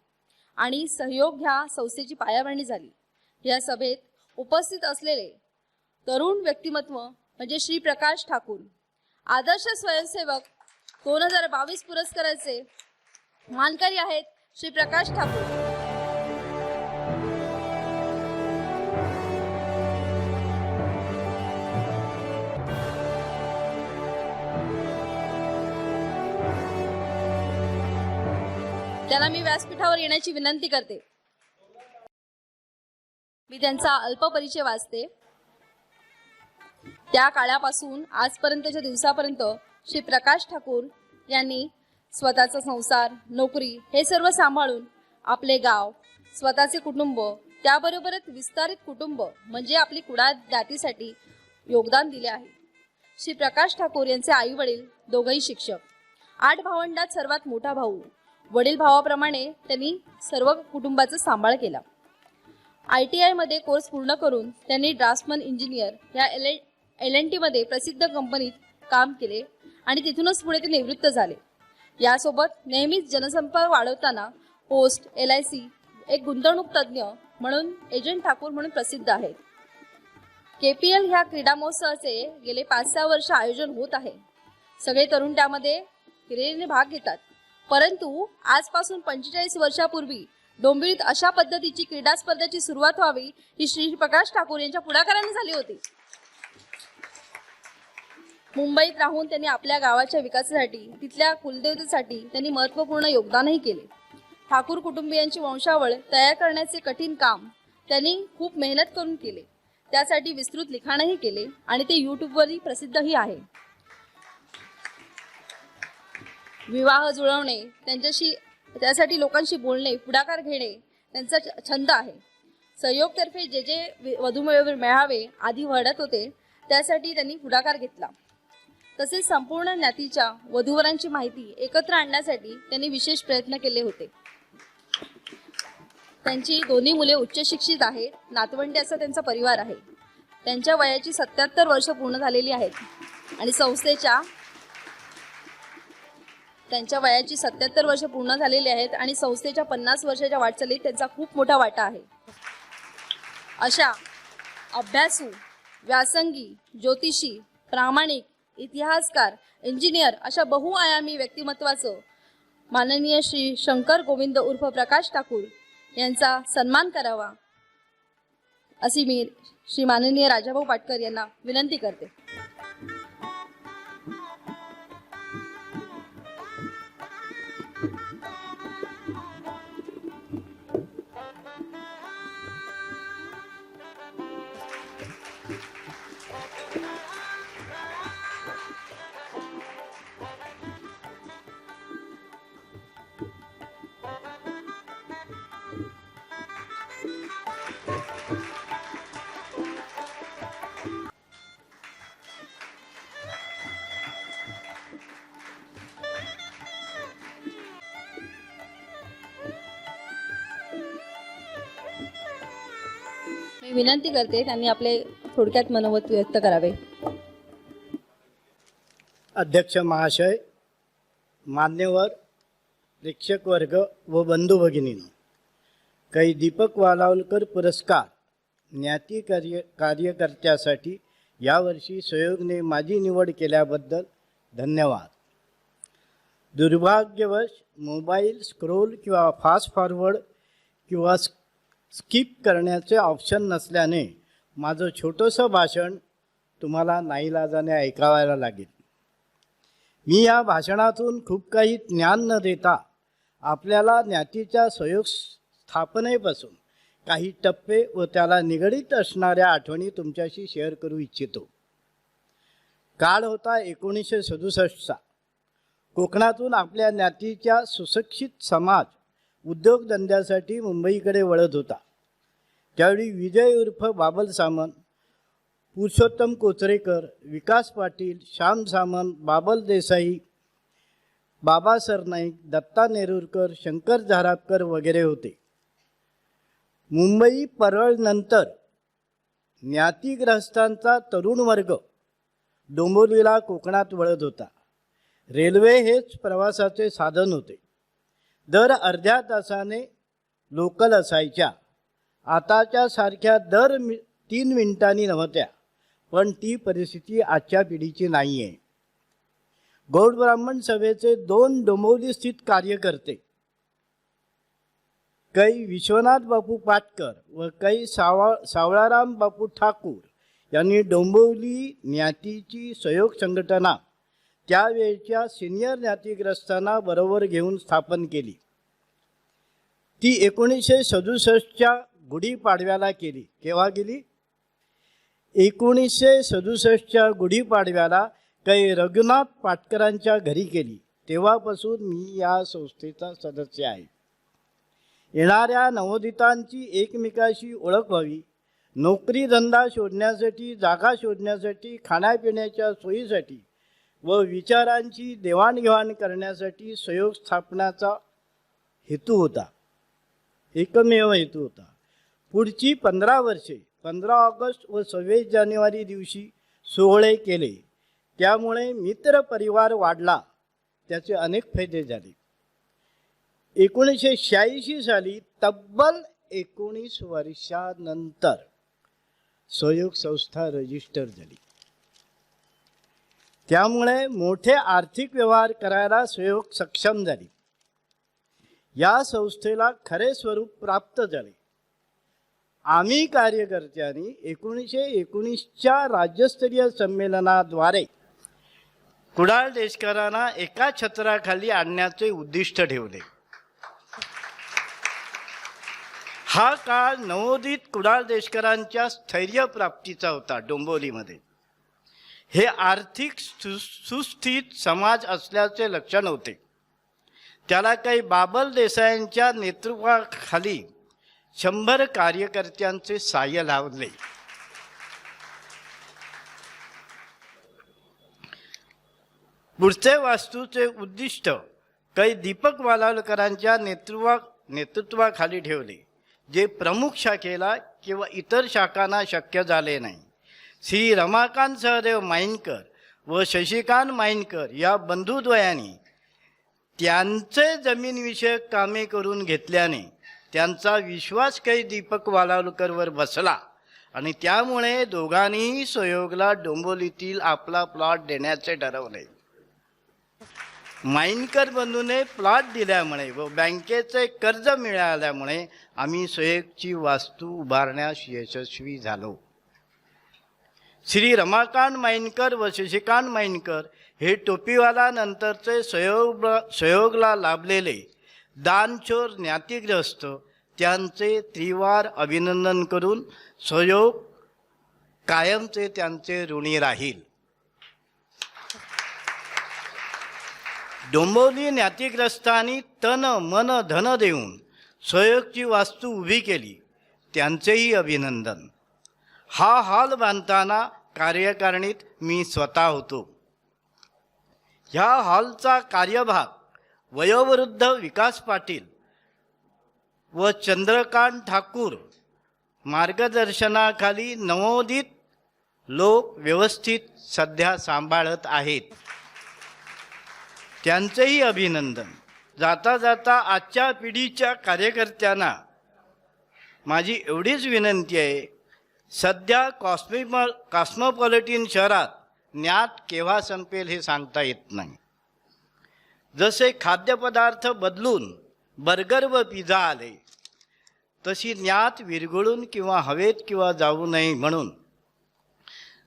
आणि सहयोग ह्या संस्थेची पायाभरणी झाली. या सभेत उपस्थित असलेले तरुण व्यक्तिमत्व म्हणजे श्री प्रकाश ठाकूर आदर्श स्वयंसेवक 2022 पुरस्काराचे मानकरी आहेत. श्री प्रकाश ठाकूर त्यांना मी व्यासपीठावर येण्याची विनंती करते. मी त्यांचा अल्प परिचय वाचते. त्या काळापासून आजपर्यंतच्या दिवसापर्यंत श्री प्रकाश ठाकूर यांनी स्वतःचा संसार, नोकरी हे सर्व सांभाळून आपले गाव, स्वतःचे कुटुंब, त्याबरोबरच विस्तारित कुटुंब म्हणजे आपली कुडाळ जातीसाठी योगदान दिले आहे. श्री प्रकाश ठाकूर यांचे आई वडील दोघंही शिक्षक. 8 भावंडात सर्वात मोठा भाऊ. वडील भावाप्रमाणे त्यांनी सर्व कुटुंबाचा सांभाळ केला. ITI मध्ये कोर्स पूर्ण करून त्यांनी ड्राफ्ट्समन इंजिनियर या LNT मध्ये प्रसिद्ध कंपनीत काम केले आणि तिथूनच पुढे ते निवृत्त झाले. यासोबत नेहमीच जनसंपर्क वाढवताना पोस्ट, LIC एक गुंतवणूक तज्ज्ञ म्हणून एजंट ठाकूर म्हणून प्रसिद्ध आहेत. KPL ह्या क्रीडा महोत्सवाचे गेले 5-6 वर्ष आयोजन होत आहे. सगळे तरुण त्यामध्ये हिरिरीने भाग घेतात. परंतु आजपासून 45 वर्षापूर्वी डोंबिवलीत अशा पद्धतीची क्रीडा स्पर्धेची सुरुवात व्हावी ही श्री प्रकाश ठाकूर यांच्या पुढाकाराने झाली होती. मुंबईत राहून त्यांनी आपल्या गावाच्या विकासासाठी, तिथल्या कुलदेवतेसाठी त्यांनी महत्त्वपूर्ण योगदानही केले. ठाकूर कुटुंबियांची वंशावळ तयार करण्याचे कठीण काम त्यांनी खूप मेहनत करून केले. त्यासाठी विस्तृत लिखाणही केले आणि ते YouTubeवरही प्रसिद्धही आहे. विवाह जुळवणे, त्यासाठी लोकांशी बोलणे, पुढाकार घेणे त्यांचा छंद आहे. सहयोगतर्फे जे वधूवर मेळावे आधी भरत होते त्यासाठी त्यांनी पुढाकार घेतला. तसेच संपूर्ण ज्ञातीच्या वधूवरांची माहिती एकत्र आणण्यासाठी त्यांनी विशेष प्रयत्न केले होते. त्यांची दोन्ही मुले उच्च शिक्षित आहेत. नातवंडे असा त्यांचा परिवार आहे. त्यांच्या वयाची 77 वर्ष पूर्ण झालेली आहेत आणि संस्थेच्या 50 वर्षाच्या वाटचालीत त्यांचा खूप मोठा वाटा आहे. अशा अभ्यासू, व्यासंगी, ज्योतिषी, प्रामाणिक, इतिहासकार, इंजिनियर अशा बहुआयामी व्यक्तिमत्वाचं माननीय श्री शंकर गोविंद उर्फ प्रकाश ठाकूर यांचा सन्मान करावा अशी मी श्री माननीय राजाभाऊ पाटकर यांना विनंती करते. मी विनंती करते त्यांनी आपले थोडक्यात मनोमत व्यक्त करावे. अध्यक्ष महाशय, मान्यवर प्रेक्षक वर्ग व बंधू भगिनींनो, काही दीपक वालावलकर पुरस्कार ज्ञाती कार्यकर्त्यासाठी यावर्षी सहयोगने माझी निवड केल्याबद्दल धन्यवाद. दुर्भाग्यवश मोबाईल स्क्रोल किंवा फास्ट फॉरवर्ड किंवा स्किप करण्याचे ऑप्शन नसल्याने माझं छोटंसं भाषण तुम्हाला नाईलाजाने ऐकावायला लागेल. मी या भाषणातून खूप काही ज्ञान न देता आपल्याला ज्ञातीच्या सहयोग स्थापनेपासून काही टप्पे व त्याला निगडीत असणाऱ्या आठवणी तुमच्याशी शेअर करू इच्छितो. काळ होता 1967चा. कोकणातून आपल्या ज्ञातीच्या सुशिक्षित समाज उद्योगधंद्यासाठी मुंबईकडे वळत होता. त्यावेळी विजय उर्फ बाबल सामंत, पुरुषोत्तम कोचरेकर, विकास पाटील, श्याम सामंत, बाबल देसाई, बाबा सरनाईक, दत्ता नेरुरकर, शंकर झारापकर वगैरे होते. मुंबई परळनंतर ज्ञातिग्रस्तांचा तरुण वर्ग डोंबिवलीला कोकणात वळत होता. रेल्वे हेच प्रवासाचे साधन होते. दर अर्ध्या तासाने लोकल असायच्या. आताच्या सारख्या दर 3 मिनिटांनी नव्हत्या, पण ती परिस्थिती आजच्या पिढीची नाही आहे. गौड ब्राह्मण सभेचे 2 डोंबिवलीस्थित कार्यकर्ते, काही विश्वनाथ बापू पाटकर व काही सावळाराम बापू ठाकूर यांनी डोंबिवली ज्ञातीची सहयोग संघटना त्यावेळच्या सिनियर ज्ञातिग्रस्तांना बरोबर घेऊन स्थापन केली. ती 1967च्या गुढीपाडव्याला केली. केव्हा गेली? 1967च्या गुढीपाडव्याला काही रघुनाथ पाटकरांच्या घरी केली. तेव्हापासून मी या संस्थेचा सदस्य आहे. येणाऱ्या नवोदितांची एकमेकाशी ओळख व्हावी, नोकरी धंदा शोधण्यासाठी, जागा शोधण्यासाठी, खाण्यापिण्याच्या सोयीसाठी व विचारांची देवाणघेवाण करण्यासाठी सहयोग स्थापनाचा हेतू होता. एकमेव हेतू होता. पुढची 15 वर्षे 15 ऑगस्ट व 26 जानेवारी दिवशी सोहळे केले. त्यामुळे मित्र परिवार वाढला. त्याचे अनेक फायदे झाले. 1986 साली तब्बल 19 वर्षानंतर सहयोग संस्था रजिस्टर झाली. त्यामुळे मोठे आर्थिक व्यवहार करायला सहयोग सक्षम झाली. या संस्थेला खरे स्वरूप प्राप्त झाले. आम्ही कार्यकर्त्यांनी 1919च्या राज्यस्तरीय संमेलनाद्वारे कुडाळ देशकरांना एका छत्राखाली आणण्याचे उद्दिष्ट ठेवले. हा काळ नवोदित कुडाळ देशकरांच्या स्थैर्यप्राप्तीचा होता. डोंबिवलीमध्ये हे आर्थिक सुस्थित समाज असल्याचे लक्षण होते. त्याला काही बाबल देसाईंच्या नेतृत्वाखाली 100 कार्यकर्त्यांचे साह्य लावले. पुढचे वास्तूचे उद्दिष्ट काही दीपक वालावलकरांच्या नेतृत्वाखाली ठेवले, जे प्रमुख शाखेला किंवा इतर शाखांना शक्य झाले नाही. श्री रमाकांत सहदेव माईनकर व शशिकांत माईनकर या बंधुद्वयांनी त्यांचे जमीनविषयक कामे करून घेतल्याने त्यांचा विश्वास काही दीपक वालावलकरवर बसला आणि त्यामुळे दोघांनीही सहयोगला डोंबिवलीतील आपला प्लॉट देण्याचे ठरवले. माईनकर बंधूने प्लॉट दिल्यामुळे व बँकेचे कर्ज मिळाल्यामुळे आम्ही सहयोगची वास्तू उभारण्यास यशस्वी झालो. श्री रमाकांत माईनकर व शशिकांत माईनकर हे टोपीवाला नंतरचे सहयोगला लाभलेले दानशूर ज्ञातिग्रस्त त्यांचे त्रिवार अभिनंदन करून सहयोग कायमचे त्यांचे ऋणी राहील. डोंबिवली ज्ञातिग्रस्तांनी तन मन धन देऊन सहयोगची वास्तू उभी केली, त्यांचेही अभिनंदन. हा हॉल बांधताना कार्यकारिणीत मी स्वतः होतो. ह्या हॉलचा कार्यभाग वयोवृद्ध विकास पाटील व चंद्रकांत ठाकूर मार्गदर्शनाखाली नवोदित लोक व्यवस्थित सध्या सांभाळत आहेत. त्यांचंही अभिनंदन. जाता जाता आजच्या पिढीच्या कार्यकर्त्यांना माझी एवढीच विनंती आहे, सध्या कॉस्मोपॉलिटिन शहरात ज्ञात केव्हा संपेल हे सांगता येत नाही. जसे खाद्यपदार्थ बदलून बर्गर व पिझ्झा आले, तशी ज्ञात विरघळून किंवा हवेत किंवा जाऊ नये म्हणून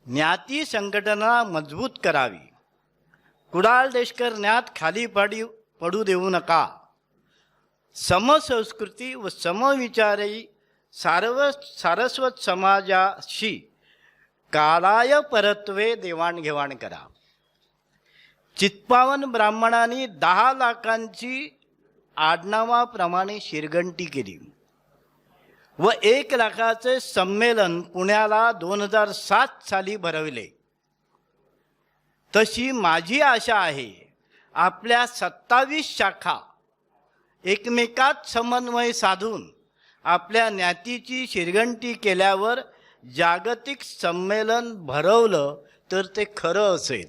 ज्ञाती संघटना मजबूत करावी. कुडाळ देशकर ज्ञात खाली पडू देऊ नका. समसंस्कृती व समविचारी सारस्वत समाजाशी कालाय परत्वे देवाणघेवाण करा. चित्पावन ब्राह्मणांनी 10 लाखांची आडनावाप्रमाणे शिरगंटी केली व 1 लाखाचे संमेलन पुण्याला 2007 साली भरवले. तशी माझी आशा आहे, आपल्या 27 शाखा एकमेकात समन्वय साधून आपल्या ज्ञातीची शिरगंटी केल्यावर जागतिक संमेलन भरवलं तर ते खरं असेल.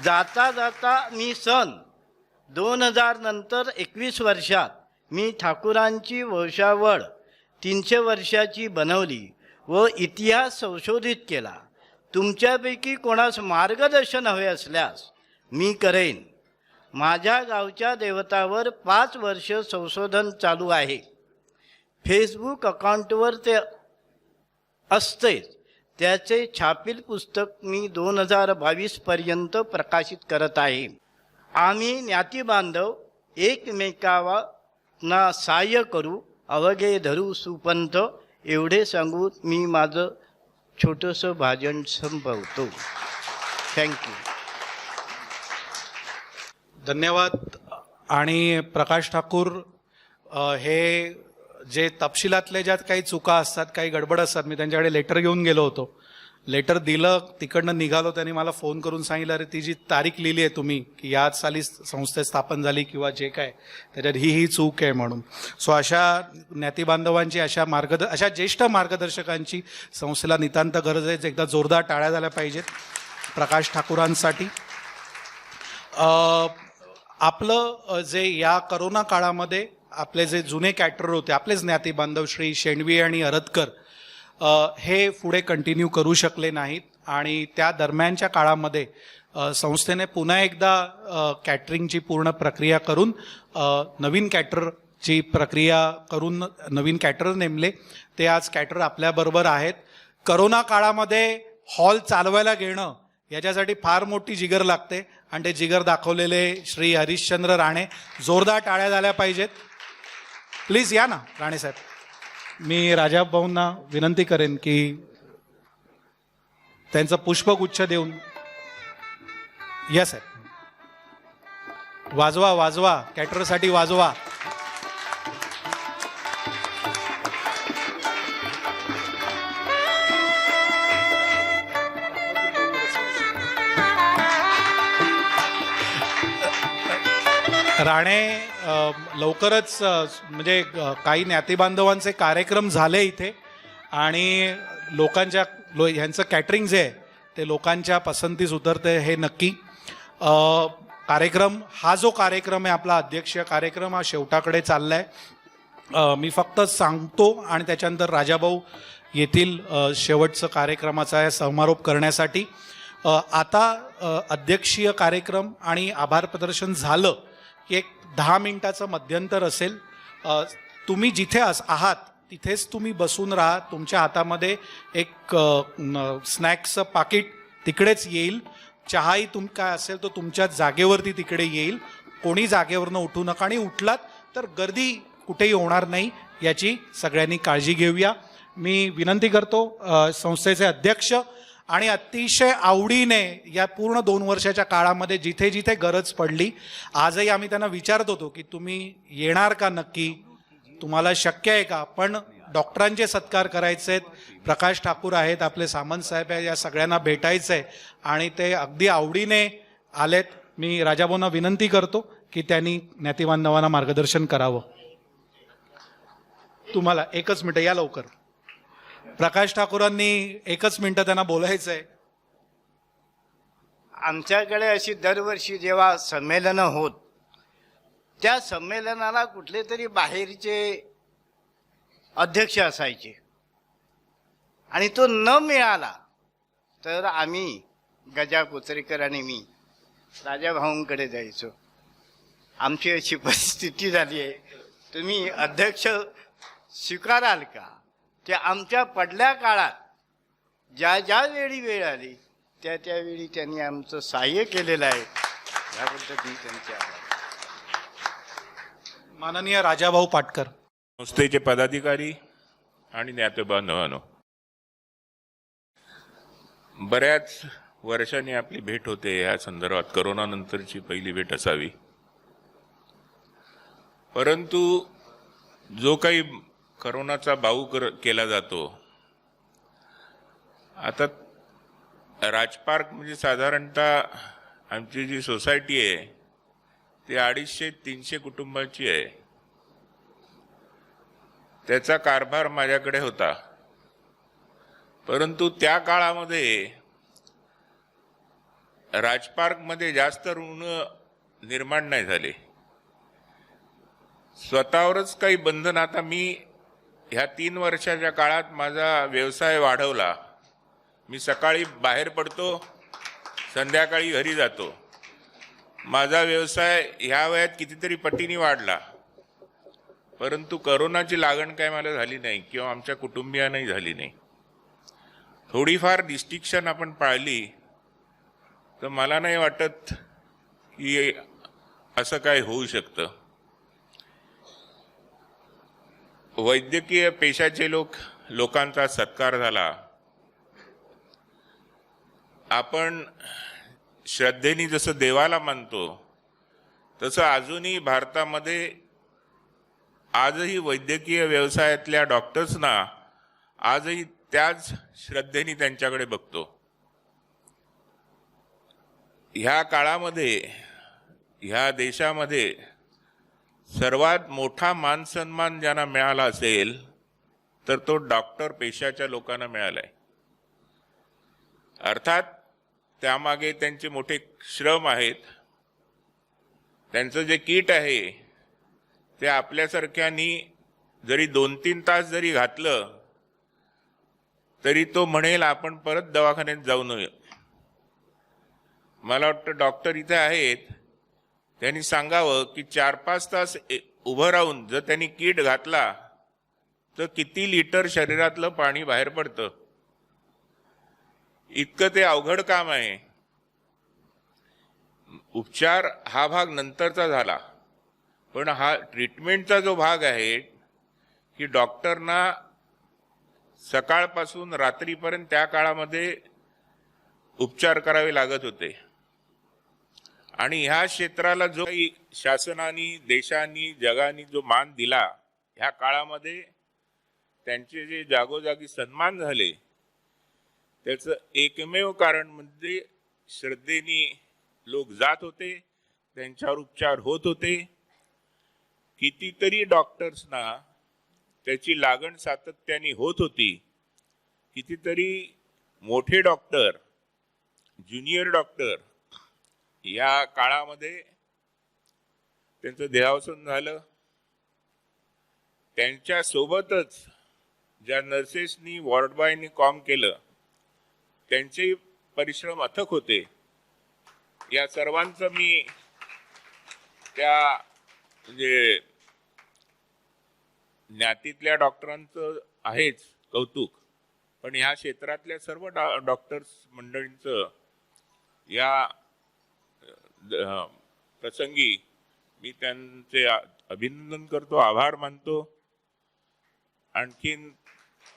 जाता जाता मी सन 2000 नंतर 21 वर्षात मी ठाकूरांची वंशावळ 300 वर्षाची बनवली व इतिहास संशोधित केला. तुमच्यापैकी कोणास मार्गदर्शन हवे असल्यास मी करेन. माझ्या गावच्या देवतावर 5 वर्ष संशोधन चालू आहे. फेसबुक अकाउंटवर ते असतेच. त्याचे छापील पुस्तक मी 2022पर्यंत प्रकाशित करत आहे. आम्ही ज्ञाती बांधव एकमेकांना सहाय्य करू, अवघे धरू सुपंथ. एवढे सांगून मी माझं छोटंसं भाषण संपवतो. थँक्यू. धन्यवाद. आणि प्रकाश ठाकूर हे जे तपशिलातले ज्यात काही चुका असतात, काही गडबड असतात, मी त्यांच्याकडे लेटर घेऊन गेलो होतो. लेटर दिलं, तिकडनं निघालो, त्यांनी मला फोन करून सांगितलं, अरे ती जी तारीख लिहिली आहे तुम्ही की याच साली संस्था स्थापन झाली किंवा जे काय, त्याच्यात ही चूक आहे म्हणून. सो अशा ज्ञाती बांधवांची, अशा ज्येष्ठ मार्गदर्शकांची संस्थेला नितांत गरज आहे. एकदा जोरदार टाळ्या झाल्या पाहिजेत प्रकाश ठाकूरांसाठी. आपलं जे या करोना काळामध्ये आपले जे जुने कॅटर होते, आपलेच ज्ञाती बांधव श्री शेणवी आणि अरतकर, हे पुढे कंटिन्यू करू शकले नाहीत. आणि त्या दरम्यानच्या काळामध्ये संस्थेने पुन्हा एकदा कॅटरिंगची पूर्ण प्रक्रिया करून नवीन कॅटरची प्रक्रिया करून नवीन कॅटर नेमले. ते आज कॅटर आपल्याबरोबर आहेत. करोना काळामध्ये हॉल चालवायला घेणं याच्यासाठी फार मोठी जिगर लागते आणि ते जिगर दाखवलेले श्री हरिश्चंद्र राणे, जोरदार टाळ्या झाल्या पाहिजेत. प्लीज या ना राणे साहेब. मी राजाभाऊंना विनंती करेन की त्यांचं पुष्पगुच्छ देऊन या साहेब. वाजवा वाजवा, कॅटरसाठी वाजवा. राणे लवकरच म्हणजे काही ज्ञाती बांधवांचे कार्यक्रम झाले इथे आणि ह्यांचं कॅटरिंग जे आहे ते लोकांच्या पसंतीस उतरते हे नक्की. हा जो कार्यक्रम आहे आपला अध्यक्षीय कार्यक्रम हा शेवटाकडे चाललाय. मी फक्त सांगतो आणि त्याच्यानंतर राजाभाऊ येथील शेवटचं कार्यक्रमाचा समारोप करण्यासाठी. आता अध्यक्षीय कार्यक्रम आणि आभार प्रदर्शन झालं की एक 10 मिनिटाचं मध्यंतर असेल. तुम्ही जिथे आहात तिथेच तुम्ही बसून राहा. तुमच्या हातामध्ये एक स्नॅक्सचं पाकिट तिकडेच येईल. चहाही काय असेल तो तुमच्या जागेवरती तिकडे येईल. कोणी जागेवरनं उठू नका आणि उठलात तर गर्दी कुठेही होणार नाही याची सगळ्यांनी काळजी घेऊया. मी विनंती करतो संस्थेचे अध्यक्ष आणि अतिशय आवडीने या पूर्ण 2 वर्षाच्या काळामध्ये जिथे जिथे गरज पडली, आजही आम्ही त्यांना विचारत होतो की तुम्ही येणार का नक्की, तुम्हाला शक्य आहे का. पण डॉक्टरांचे सत्कार करायचे आहेत, प्रकाश ठाकूर आहेत, आपले सामंत साहेब आहेत, या सगळ्यांना भेटायचं आहे आणि ते अगदी आवडीने आलेत. मी राजाभाऊंना विनंती करतो की त्यांनी ज्ञाती बांधवांना मार्गदर्शन करावं. तुम्हाला 1च मिनिटं, या लवकर. प्रकाश ठाकूरांनी 1च मिनिटं त्यांना बोलायचं आहे. आमच्याकडे अशी दरवर्षी जेव्हा संमेलनं होत, त्या संमेलनाला कुठले तरी बाहेरचे अध्यक्ष असायचे आणि तो न मिळाला तर आम्ही गजा कोचरेकर आणि मी राजाभाऊंकडे जायचो. आमची अशी परिस्थिती झाली आहे, तुम्ही अध्यक्ष स्वीकाराल का? ते आमच्या पडल्या काळात ज्या ज्या वेळी वेळ आली त्या त्यावेळी त्यांनी आमचं सहाय्य केलेलं आहे. याबद्दल मी त्यांचे आभार. माननीय राजाभाऊ पाटकर. संस्थेचे पदाधिकारी आणि ज्ञातेबांधवांनो, बऱ्याच वर्षांनी आपली भेट होते. या संदर्भात करोना नंतरची पहिली भेट असावी. परंतु जो काही करोनाचा बाऊ केला जातो, आता राजपार्क म्हणजे साधारणतः आमची जी सोसायटी आहे ती 250-300 कुटुंबाची आहे. त्याचा कारभार माझ्याकडे होता. परंतु त्या काळामध्ये राजपार्कमध्ये जास्त रुग्ण निर्माण नाही झाले. स्वतःवरच काही बंधन. आता मी ह्या 3 वर्षाच्या काळात माझा व्यवसाय वाढवला. मी सकाळी बाहेर पडतो, संध्याकाळी घरी जातो. माझा व्यवसाय ह्या वयात कितीतरी पटीने वाढला. परंतु करोनाची लागण काय मला झाली नाही किंवा आमच्या कुटुंबियांनाही झाली नाही. थोडीफार डिस्टिंक्शन आपण पाळली तर मला नाही वाटत की असं काय होऊ शकतं. वैद्यकीय पेशाचे लोकांचा सत्कार झाला. आपण श्रद्धेने जसं देवाला मानतो तसं अजूनही भारतामध्ये आजही वैद्यकीय व्यवसायातल्या डॉक्टर्सना आजही त्याच श्रद्धेने त्यांच्याकडे बघतो. ह्या काळामध्ये ह्या देशामध्ये सर्वात मोठा मान सन्मान ज्यांना मिळाला असेल तर तो डॉक्टर पेशाच्या लोकांना मिळालाय. अर्थात त्यामागे त्यांचे मोठे श्रम आहेत. त्यांचं जे किट आहे ते आपल्यासारख्यांनी जरी 2-3 तास जरी घातलं तरी तो म्हणेल आपण परत दवाखान्यात जाऊ नये. मला वाटतं डॉक्टर इथे आहेत, त्यांनी सांगावं की 4-5 तास उभं राहून जर त्यांनी किट घातला तर किती लिटर शरीरातलं पाणी बाहेर पडतं. इतकं ते अवघड काम आहे. उपचार हा भाग नंतरचा झाला, पण हा ट्रीटमेंटचा जो भाग आहे की डॉक्टरना सकाळपासून रात्रीपर्यंत त्या काळामध्ये उपचार करावे लागत होते. आणि ह्या क्षेत्राला जो काही शासनाने, देशांनी, जगाने जो मान दिला, ह्या काळामध्ये त्यांचे जे जागोजागी सन्मान झाले त्याचं एकमेव कारण म्हणजे श्रद्धेने लोक जात होते, त्यांच्यावर उपचार होत होते. कितीतरी डॉक्टर्सना त्याची लागण सातत्याने होत होती. कितीतरी मोठे डॉक्टर, ज्युनियर डॉक्टर या काळामध्ये त्यांचं देहावसन झालं. त्यांच्या सोबतच ज्या नर्सेसनी, वॉर्ड बॉयनी काम केलं त्यांचे परिश्रम अथक होते. या सर्वांचं मी त्या म्हणजे ज्ञातीतल्या डॉक्टरांचं आहेच कौतुक, पण ह्या क्षेत्रातल्या सर्व डॉक्टर्स मंडळींचं या प्रसंगी मी त्यांचे अभिनंदन करतो, आभार मानतो. आणखीन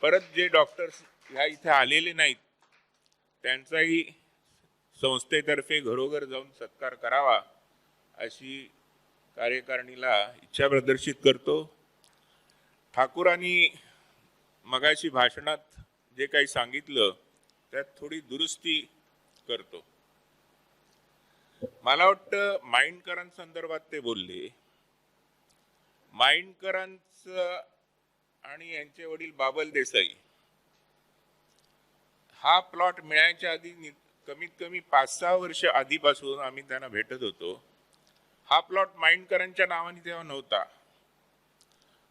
परत जे डॉक्टर्स ह्या इथे आलेले नाहीत त्यांचाही संस्थेतर्फे घरोघर जाऊन सत्कार करावा अशी कार्यकारिणीला इच्छा प्रदर्शित करतो. ठाकूरांनी मगाशी भाषणात जे काही सांगितलं त्यात थोडी दुरुस्ती करतो. मला वाटतं माइंडकरांसंदर्भात ते बोलले. माइंडकरांचं आणि यांचे वडील बाबल देसाई. हा प्लॉट मिळायच्या आधी कमीत कमी 5-6 वर्ष आधीपासून आम्ही त्यांना भेटत होतो. हा प्लॉट माइंडकरांच्या नावाने तेव्हा नव्हता.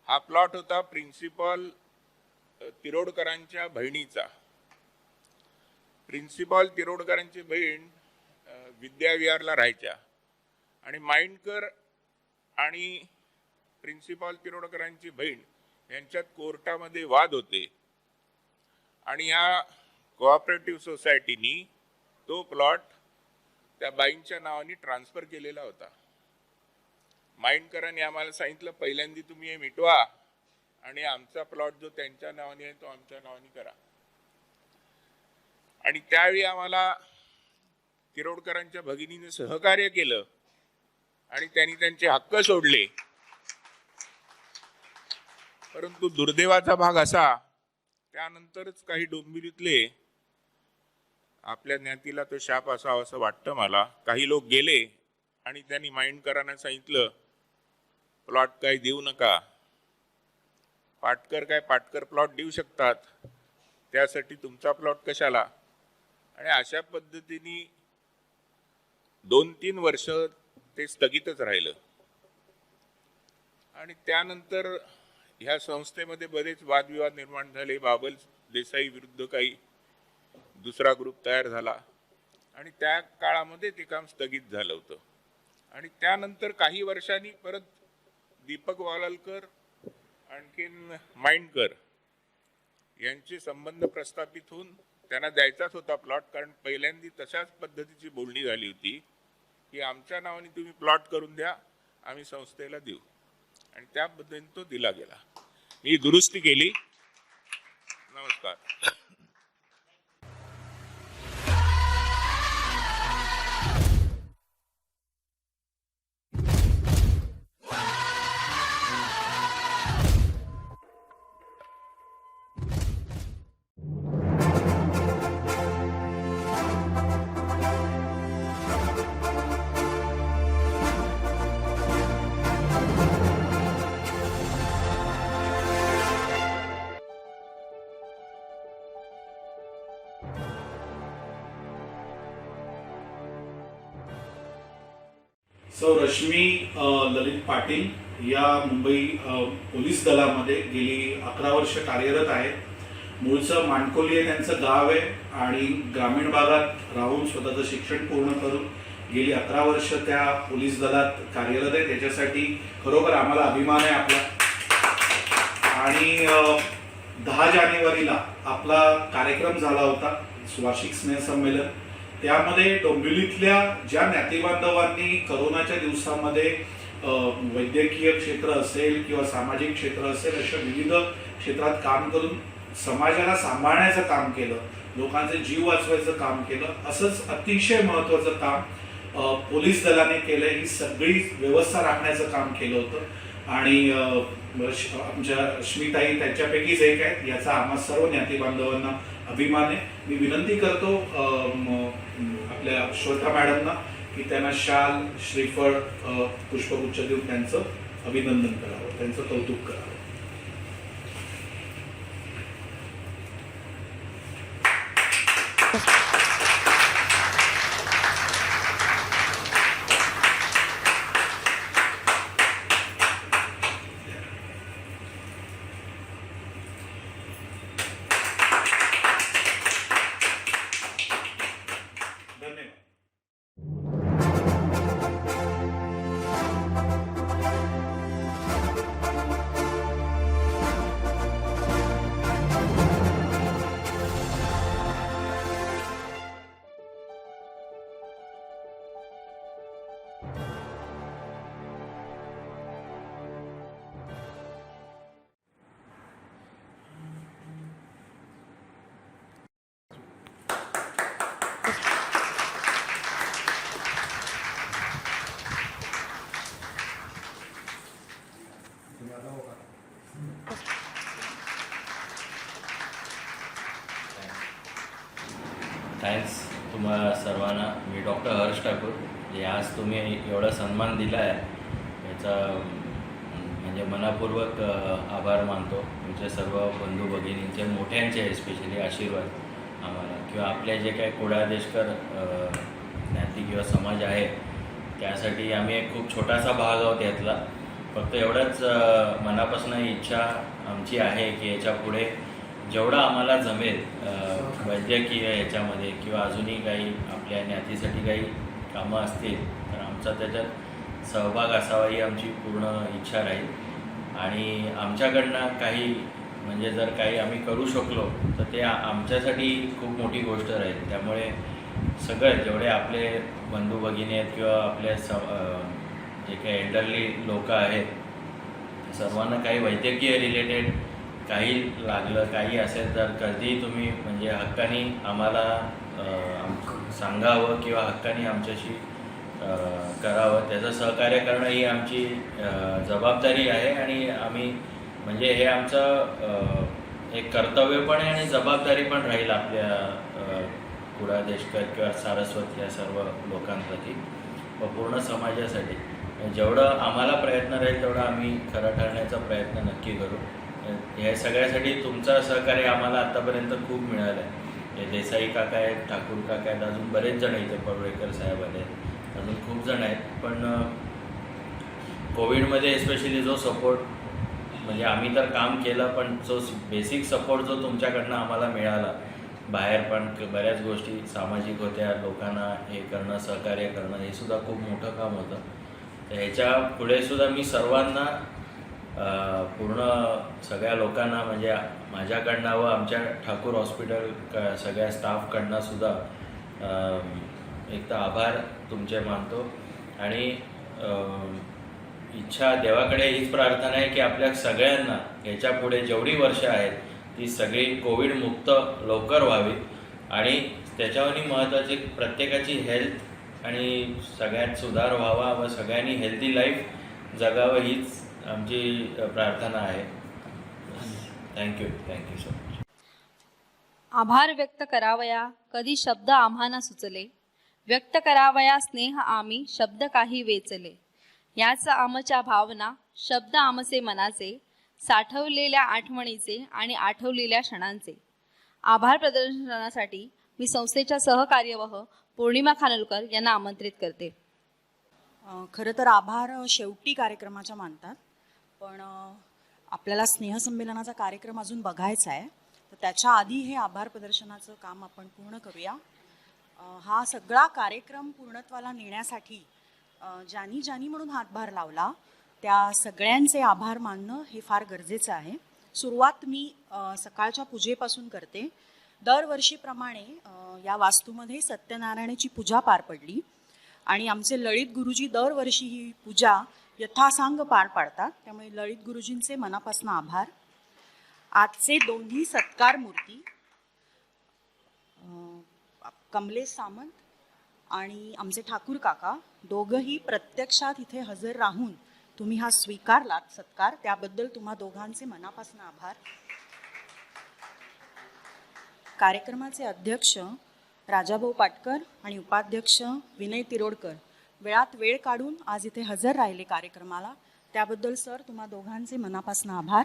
हा प्लॉट होता प्रिन्सिपॉल तिरोडकरांच्या बहिणीचा. प्रिन्सिपॉल तिरोडकरांची बहीण विद्याविहारला राहायच्या आणि माइंडकर आणि प्रिन्सिपॉल तिरोडकरांची बहीण यांच्यात कोर्टामध्ये वाद होते आणि या कोऑपरेटिव्ह सोसायटीनी तो प्लॉट त्या बाईंच्या नावाने ट्रान्सफर केलेला होता. माइंडकरांनी आम्हाला सांगितलं पहिल्यांदा तुम्ही हे मिटवा आणि आमचा प्लॉट जो त्यांच्या नावाने आहे तो आमच्या नावाने करा. आणि त्यावेळी आम्हाला तिरोडकरांच्या भगिनीने सहकार्य केलं आणि त्यांनी त्यांचे हक्क सोडले. परंतु दुर्दैवाचा भाग असा, त्यानंतरच काही डोंबिवलीतले, आपल्या ज्ञातीला तो शाप असावा असं वाटतं मला, काही लोक गेले आणि त्यांनी माइंडकरांना सांगितलं प्लॉट काही देऊ नका, पाटकर प्लॉट देऊ शकतात, त्यासाठी तुमचा प्लॉट कशाला. आणि अशा पद्धतीने 2-3 वर्ष ते स्थगितच राहिलं. आणि त्यानंतर ह्या संस्थेमध्ये बरेच वादविवाद निर्माण झाले. बाबल देसाई विरुद्ध काही दुसरा ग्रुप तयार झाला आणि त्या काळामध्ये ते काम स्थगित झालं होतं. आणि त्यानंतर काही वर्षांनी परत दीपक वालालकर आणखीन माइंडकर यांचे संबंध प्रस्थापित होऊन त्यांना द्यायचाच होता प्लॉट, कारण पहिल्यांदा तशाच पद्धतीची बोलणी झाली होती की आमच्या नावाने तुम्ही प्लॉट करून द्या, आम्ही संस्थेला देऊ. आणि त्या पद्धतीने तो दिला गेला. मी दुरुस्ती केली. नमस्कार. सौ रश्मी ललित पाटील या मुंबई पोलीस दलामध्ये गेली 11 वर्ष कार्यरत आहेत. मूळचं माणकोली आहे त्यांचं गाव आहे आणि ग्रामीण भागात राहून स्वतःचं शिक्षण पूर्ण करून गेली 11 वर्ष त्या पोलीस दलात कार्यरत आहे. त्याच्यासाठी खरोखर आम्हाला अभिमान आहे आपला. आणि 10 जानेवारीला आपला कार्यक्रम झाला होता वार्षिक स्नेहसंमेलन. त्यामध्ये डोंबिवलीतल्या ज्या ज्ञातीबांधवांनी करोनाच्या दिवसामध्ये वैद्यकीय क्षेत्र असेल किंवा सामाजिक क्षेत्र असेल अशा विविध क्षेत्रात काम करून समाजाला सांभाळण्याचं काम केलं, लोकांचे जीव वाचवायचं काम केलं, असंच अतिशय महत्त्वाचं काम पोलीस दलाने केलं. ही सगळी व्यवस्था राखण्याचं काम केलं होतं आणि आमच्या रश्मीताई त्याच्यापैकीच एक आहेत. याचा आम्हा सर्व ज्ञातीबांधवांना अभिमान आहे. मी विनंती करतो आपल्या श्वेता मॅडमना की त्यांना शाल, श्रीफळ, पुष्पगुच्छ देऊन त्यांचं अभिनंदन करावं, त्यांचं कौतुक करावं. थँक्स तुम्हाला सर्वांना. मी डॉक्टर हर्ष ठाकूर. आज तुम्ही एवढा सन्मान दिला आहे याचा म्हणजे म्हणजे मनापूर्वक आभार मानतो तुमचे सर्व बंधू भगिनींचे, मोठ्यांचे एस्पेशली आशीर्वाद आम्हाला, किंवा आपले जे काही कुडाळदेशकर ज्ञाती किंवा समाज आहे त्यासाठी आम्ही एक खूप छोटासा भाग आहोत यातला. फक्त एवढंच मनापासून इच्छा आमची आहे की याच्या पुढे जेवढं आम्हाला जमेल वैद्यकीय याच्यामध्ये किंवा अजूनही काही आपल्या ज्ञातीसाठी काही कामं असतील तर आमचा त्याच्यात सहभाग असावा ही आमची पूर्ण इच्छा राहील. आणि आमच्याकडनं काही म्हणजे जर काही आम्ही करू शकलो तर ते आमच्यासाठी खूप मोठी गोष्ट राहील. त्यामुळे सगळे जेवढे आपले बंधू भगिनी आहेत किंवा आपले जे काही एल्डरली लोक आहेत सर्वांना काही वैद्यकीय रिलेटेड काही लागलं काही असेल तर कधीही तुम्ही म्हणजे हक्कानी आम्हाला सांगावं किंवा हक्कानी आमच्याशी करावं. त्याचं सहकार्य करणं ही आमची जबाबदारी आहे आणि आम्ही म्हणजे हे आमचं एक कर्तव्य पण आहे आणि जबाबदारी पण राहील आपल्या कुडाळदेशकर किंवा सारस्वत या सर्व लोकांप्रती व पूर्ण समाजासाठी. जेवढं आम्हाला प्रयत्न राहील तेवढं आम्ही खरं ठरण्याचा प्रयत्न नक्की करू. हे सगळ्यासाठी तुमचं सहकार्य आम्हाला आत्तापर्यंत खूप मिळालं आहे. देसाई काका आहेत, ठाकूर काका आहेत, अजून बरेच जण इथे पडवेकर साहेब आले, अजून खूप जण आहेत. पण कोविडमध्ये एस्पेशली जो सपोर्ट म्हणजे आम्ही तर काम केलं पण जो बेसिक सपोर्ट जो तुमच्याकडनं आम्हाला मिळाला, बाहेर पण बऱ्याच गोष्टी सामाजिक होत्या, लोकांना हे करणं सहकार्य करणं हे सुद्धा खूप मोठं काम होतं. तर ह्याच्या पुढे सुद्धा मी सर्वांना पूर्ण सगळ्या लोकांना म्हणजे माझ्याकडनं व आमच्या ठाकूर हॉस्पिटल सगळ्या स्टाफकडनं सुद्धा एक तर आभार तुमचे मानतो. आणि इच्छा देवाकडे हीच प्रार्थना आहे की आपल्या सगळ्यांना ह्याच्या पुढे जेवढी वर्ष आहेत ती सगळी कोविडमुक्त लवकर व्हावी आणि त्याच्यावरही महत्त्वाची प्रत्येकाची हेल्थ आणि सगळ्यात सुधार व्हावा व सगळ्यांनी हेल्दी लाईफ जगावं हीच आमची प्रार्थना आहे. Thank you so much. आभार व्यक्त करावया कधी शब्द आम्हाना सुचले, व्यक्त करावया स्नेह आम्ही शब्द काही वेचले. याच आमच्या भावना शब्द आमचे मनाचे, साठवलेल्या आठवणीचे आणि आठवलेल्या क्षणांचे. आभार प्रदर्शनासाठी मी संस्थेच्या सहकार्यवाह पौर्णिमा खानोलकर यांना आमंत्रित करते. खरं तर आभार शेवटी कार्यक्रमाच्या मानतात, पण आपल्याला स्नेहसंमेलनाचा कार्यक्रम अजून बघायचा आहे, तर त्याच्या आधी हे आभार प्रदर्शनाचं काम आपण पूर्ण करूया. हा सगळा कार्यक्रम पूर्णत्वाला नेण्यासाठी ज्यांनी ज्यांनी म्हणून हातभार लावला त्या सगळ्यांचे आभार मानणं हे फार गरजेचं आहे. सुरुवात मी सकाळच्या पूजेपासून करते. दरवर्षीप्रमाणे या वास्तूमध्ये सत्यनारायणाची पूजा पार पडली आणि आमचे ललित गुरुजी दरवर्षी ही पूजा यथासांग पार पाडतात, त्यामुळे ललित गुरुजींचे मनापासून आभार. आजचे दोन्ही सत्कार मूर्ती कमलेश सामंत आणि आमचे ठाकूर काका दोघंही प्रत्यक्षात इथे हजर राहून तुम्ही हा स्वीकारलात सत्कार, त्याबद्दल तुम्हा दोघांचे मनापासून आभार. कार्यक्रमाचे अध्यक्ष राजाभाऊ पाटकर आणि उपाध्यक्ष विनय तिरोडकर वेळात वेळ काढून आज इथे हजर राहिले कार्यक्रमाला, त्याबद्दल सर तुम्हा दोघांचे मनापासून आभार.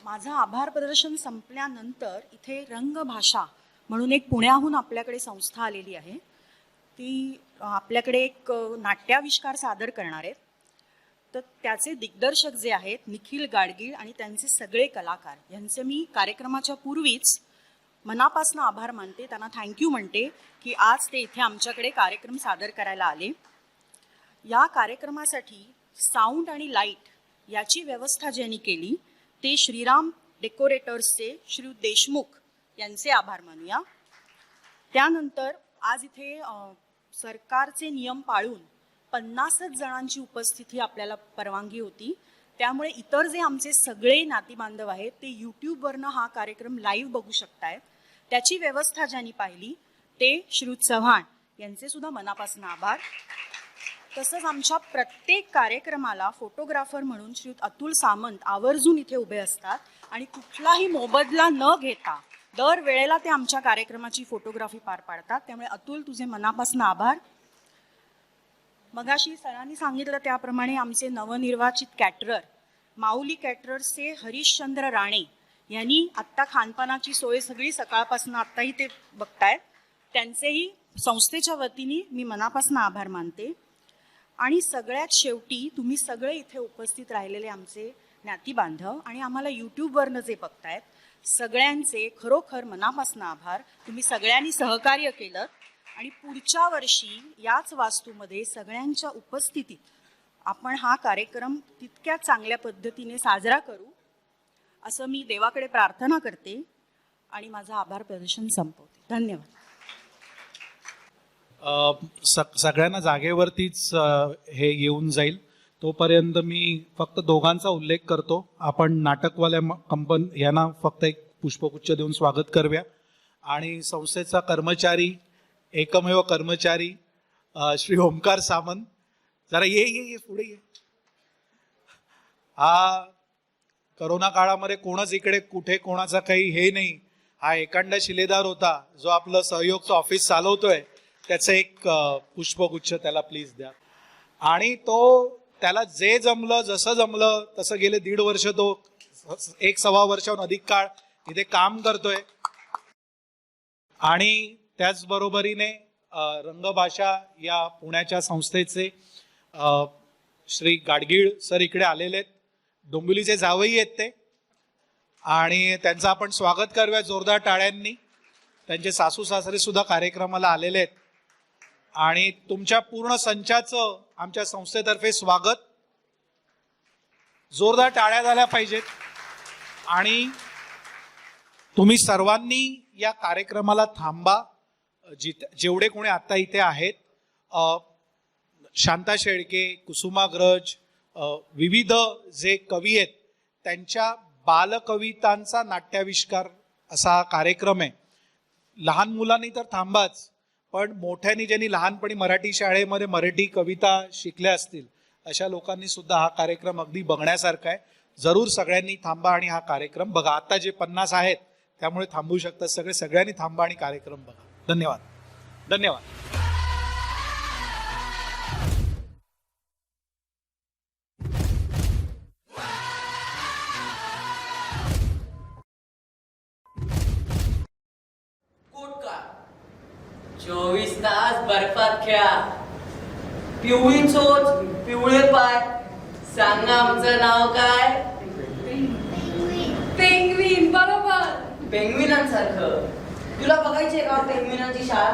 माझं आभार प्रदर्शन संपल्यानंतर इथे रंगभाषा म्हणून एक पुण्याहून आपल्याकडे संस्था आलेली आहे. ती आपल्याकडे एक नाट्याविष्कार सादर करणार आहेत. तर त्याचे दिग्दर्शक जे आहेत निखिल गाडगीळ आणि त्यांचे सगळे कलाकार यांचे मी कार्यक्रमाच्या पूर्वीच मनापासून आभार मानते, त्यांना थँक्यू म्हणते की आज ते इथे आमच्याकडे कार्यक्रम सादर करायला आले. या कार्यक्रमासाठी साऊंड आणि लाईट याची व्यवस्था ज्यांनी केली ते श्रीराम डेकोरेटर्सचे श्री देशमुख यांचे आभार मानूया. त्यानंतर आज इथे सरकारचे नियम पाळून 50 जणांची उपस्थिती आपल्याला परवानगी होती, त्यामुळे इतर जे आमचे सगळे नातेबांधव आहेत ते यूट्यूबवरनं हा कार्यक्रम लाईव्ह बघू शकतायत. त्याची व्यवस्था ज्यांनी पाहिली ते श्री चव्हाण यांचे सुद्धा मनापासून आभार. तसंच आमच्या प्रत्येक कार्यक्रमाला फोटोग्राफर म्हणून श्री अतुल सामंत आवर्जून इथे उभे असतात आणि कुठलाही मोबदला न घेता दर वेळेला ते आमच्या कार्यक्रमाची फोटोग्राफी पार पाडतात, त्यामुळे अतुल तुझे मनापासून आभार. मगाशी सरांनी सांगितलं त्याप्रमाणे आमचे नवनिर्वाचित कॅटरर माऊली कॅटरर्सचे हरिश्चंद्र राणे यांनी आत्ता खानपानाची सोय सगळी सकाळपासून आत्ताही ते बघतायत. त्यांचेही संस्थेच्या वतीने मी मनापासून आभार मानते. आणि सगळ्यात शेवटी तुम्ही सगळे इथे उपस्थित राहिलेले आमचे ज्ञाती बांधव आणि आम्हाला यूट्यूबवरनं जे बघतायत सगळ्यांचे खरोखर मनापासून आभार. तुम्ही सगळ्यांनी सहकार्य केलं आणि पुढच्या वर्षी याच वास्तूमध्ये सगळ्यांच्या उपस्थितीत आपण हा कार्यक्रम तितक्या चांगल्या पद्धतीने साजरा करू असं मी देवाकडे प्रार्थना करते आणि माझं आभार प्रदर्शन संपवते. धन्यवाद. सगळ्यांना जागेवरतीच हे येऊन जाईल. तोपर्यंत मी फक्त दोघांचा उल्लेख करतो. आपण नाटकवाल्या यांना फक्त एक पुष्पगुच्छ देऊन स्वागत करूया. आणि संस्थेचा कर्मचारी, एकमेव कर्मचारी श्री ओमकार सामंत, जरा ये पुढे ये. हा करोना काळामध्ये कोणच इकडे कुठे कोणाचा काही हे नाही. हा एकांड शिलेदार होता जो आपलं सहयोगचं ऑफिस चालवतोय. त्याचं एक पुष्पगुच्छ त्याला प्लीज द्या. आणि त्याला जे जमलं जसं जमलं तसं गेले 1.5 वर्ष तो 1.25 वर्षाहून अधिक काळ इथे काम करतोय. आणि त्याचबरोबरीने रंगभाषा या पुण्याच्या संस्थेचे श्री गाडगीळ सर इकडे आलेले आहेत. डोंबिवलीचे जावई आहेत ते. आणि त्यांचं आपण स्वागत करूया जोरदार टाळ्यांनी. त्यांचे सासू सासरे सुद्धा कार्यक्रमाला आलेले आहेत. आणि तुमच्या पूर्ण संचाचं आमच्या संस्थेतर्फे स्वागत. जोरदार टाळ्या झाल्या पाहिजेत. आणि तुम्ही सर्वांनी या कार्यक्रमाला थांबा. जेवढे कोणी आता इथे आहेत, शांता शेळके, कुसुमाग्रज, विविध जे कवी आहेत त्यांच्या बालकवितांचा नाट्याविष्कार असा हा कार्यक्रम आहे. लहान मुलांनी तर थांबाच, पण मोठ्यांनी ज्यांनी लहानपणी मराठी शाळेमध्ये मराठी कविता शिकल्या असतील अशा लोकांनी सुद्धा हा कार्यक्रम अगदी बघण्यासारखा आहे. जरूर सगळ्यांनी थांबा आणि हा कार्यक्रम बघा. आता जे 50 आहेत त्यामुळे थांबू शकतात सगळे. सगळ्यांनी थांबा आणि कार्यक्रम बघा. धन्यवाद. धन्यवाद. कोटका 24 तास बर्फात खेळा. पिवळी चोच, पिवळे पाय. सांगा आमचं नाव काय? पेंग्विन. बरोबर. पेंग्विनांसारखं. तुला बघायचंय का पेंग्विनांची शाळा?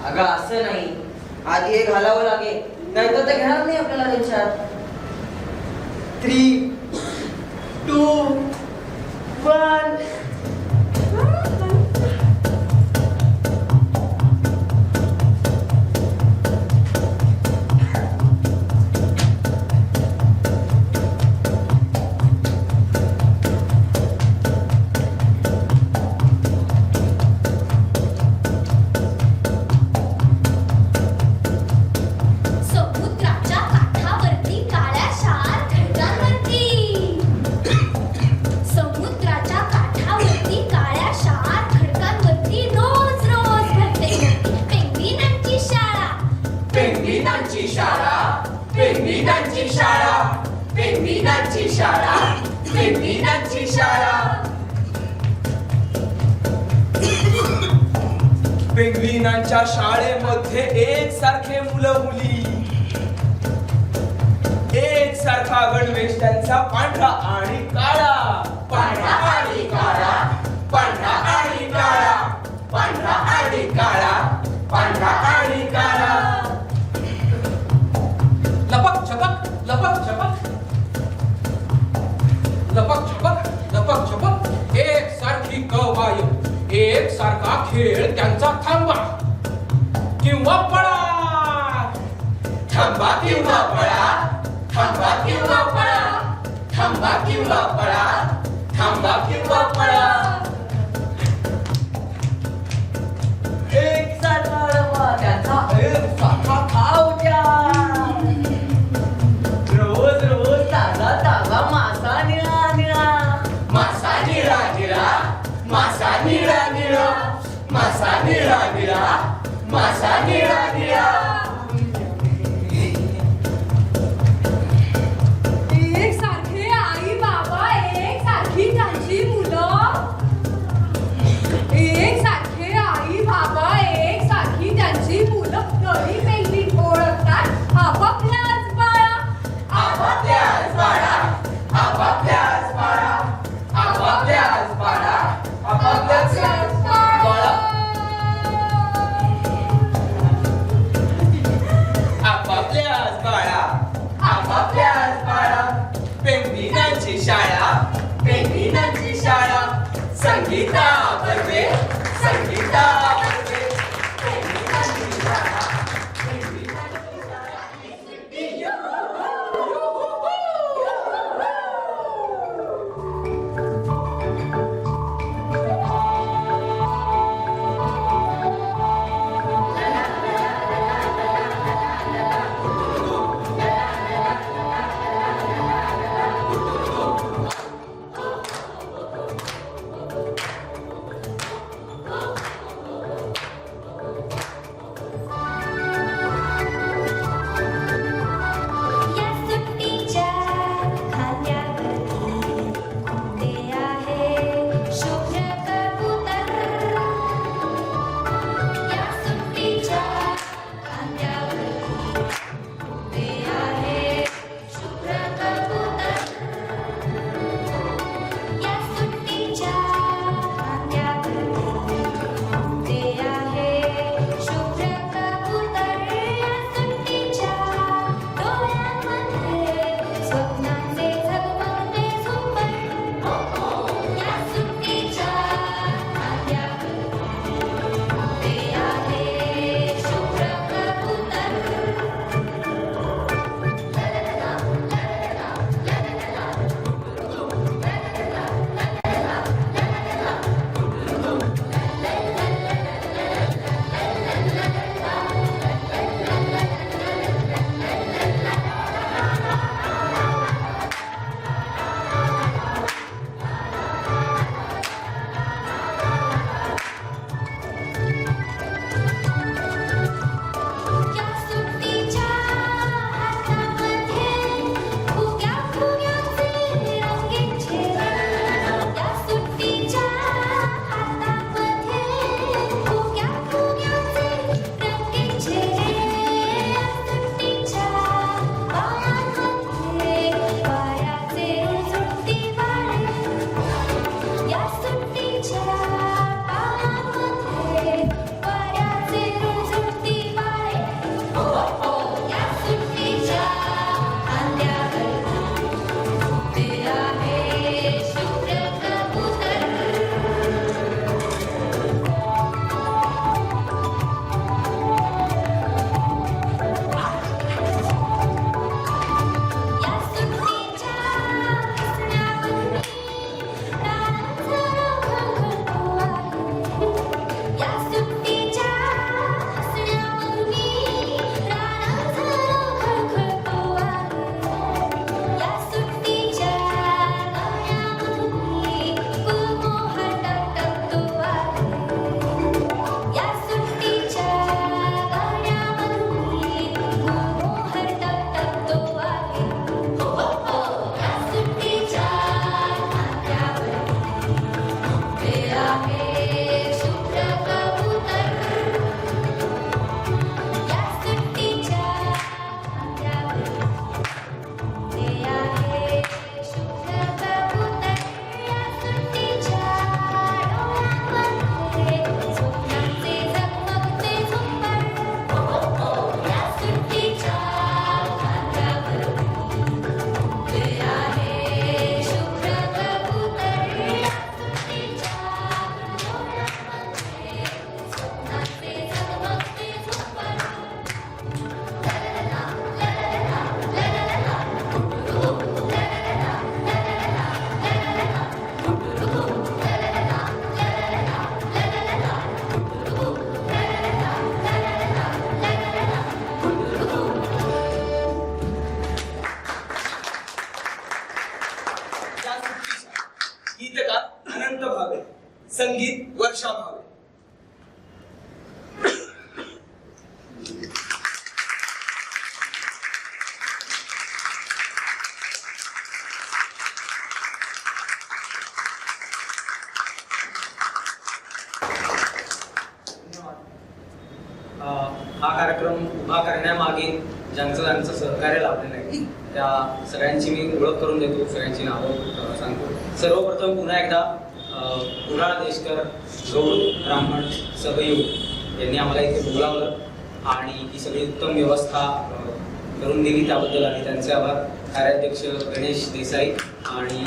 अगं असं नाही, आधी हे घालावं लागेल, नाहीतर ते घेणार नाही आपल्याला त्यांच्यात. 3, 2, 1. पेंग्विनांच्या शाळेमध्ये एकसारखे मुलं मुली, एकसारखा गणवेश त्यांचा पांढरा आणि काळा. पांढरा आणि काळा, पांढरा आणि काळा, पांढरा आणि काळा, पांढरा आणि काळा. लपक छपक, लपक छपक, लपक छपक, लपक छपक. एकसारखी कवायत, एक सारखा खेळ त्यांचा. थांबा किंवा पळा, थांबा किंवा पळा, थांबा किंवा पळा, थांबा किंवा पळा, थांबा किंवा पळा. एक सारखा रवा त्यांचा, एक सारखा खाऊ द्या. रोज रोज ताजा ताजा मासा निळा निळा, मासा निळा निळा, मासा निळा निळा, मासा निळा निळा, मासा निळा निळा. काळा आपापल्याच काळा पेंगविनांची शाळा पेंगविनांची शाळा संगीता बर्वे संगीता बर्वे पेंगविनांची शाळा पेंगविनांची शाळा या सुट्टीच्या खांद्यावरती ते आहे शुभ्र कबूतर. या सुट्टीच्या खांद्यावरती ते आहे शुभ्र कबूतर. या सुट्टीच्या खांद्यावरती ते आहे शुभ्र कबूतर. या सुट्टीच्या डोळ्यांमध्ये स्वप्नांचे झगमगते झुंबर. या सुट्टीच्या खांद्यावरती ते आहे शुभ्र कबूतर. या सुट्टीच्या हातामध्ये फुग्या फुग्याचे रंगीत झेले. या सुट्टीच्या हातामध्ये फुग्या फुग्याचे रंगीत झेले. या सुट्टीच्या बाळांमध्ये वाऱ्याचे सुट्टी वाळे. या सुट्टीच्या बाळांमध्ये वाऱ्याचे सुट्टी वाळे. या सुट्टीच्या खांद्यावरती ते आहे शुभ्र कबूतर. या सुट्टीच्या दिसण्यावरून प्राणांचा घळघळतो आहे. या सुट्टीच्या हसण्यावरून प्राणांचा घळघळतो आहे. या सुट्टीच्या गगनावरून गुलमोहर टपटपतो आहे. या सुट्टीच्या गगनावरून गुलमोहर टपटपतो आहे. या सुट्टीच्या खांद्यावरती ते आहे शुभ्र कबूतर. या सुट्टीच्या खांद्यावरती ते आहे शुभ्र कबूतर. या सुट्टीच्या डोळ्यांमध्ये स्वप्नांचे झगमगते झुंबर. या सुट्टीच्या खांद्यावरती ते आहे शुभ्र कबूतर. या सुट्टीच्या डोळ्यांमध्ये स्वप्नांचे झगमगते झुंबर. या सुट्टीच्या गीतकार अनंत भावे संगीत वर्षा भावे. हा कार्यक्रम उभा करण्यामागे ज्यांचं सहकार्य लाभलेलं आहे त्या सगळ्यांची मी ओळख करून देतो, सगळ्यांची नावं सांगतो. सर्वप्रथम पुन्हा एकदा कुडाळ देशकर, गौड ब्राह्मण सहयोग यांनी आम्हाला इथे बोलावलं आणि ही सगळी उत्तम व्यवस्था करून दिली त्याबद्दल आणि त्यांचे आभार. कार्याध्यक्ष गणेश देसाई आणि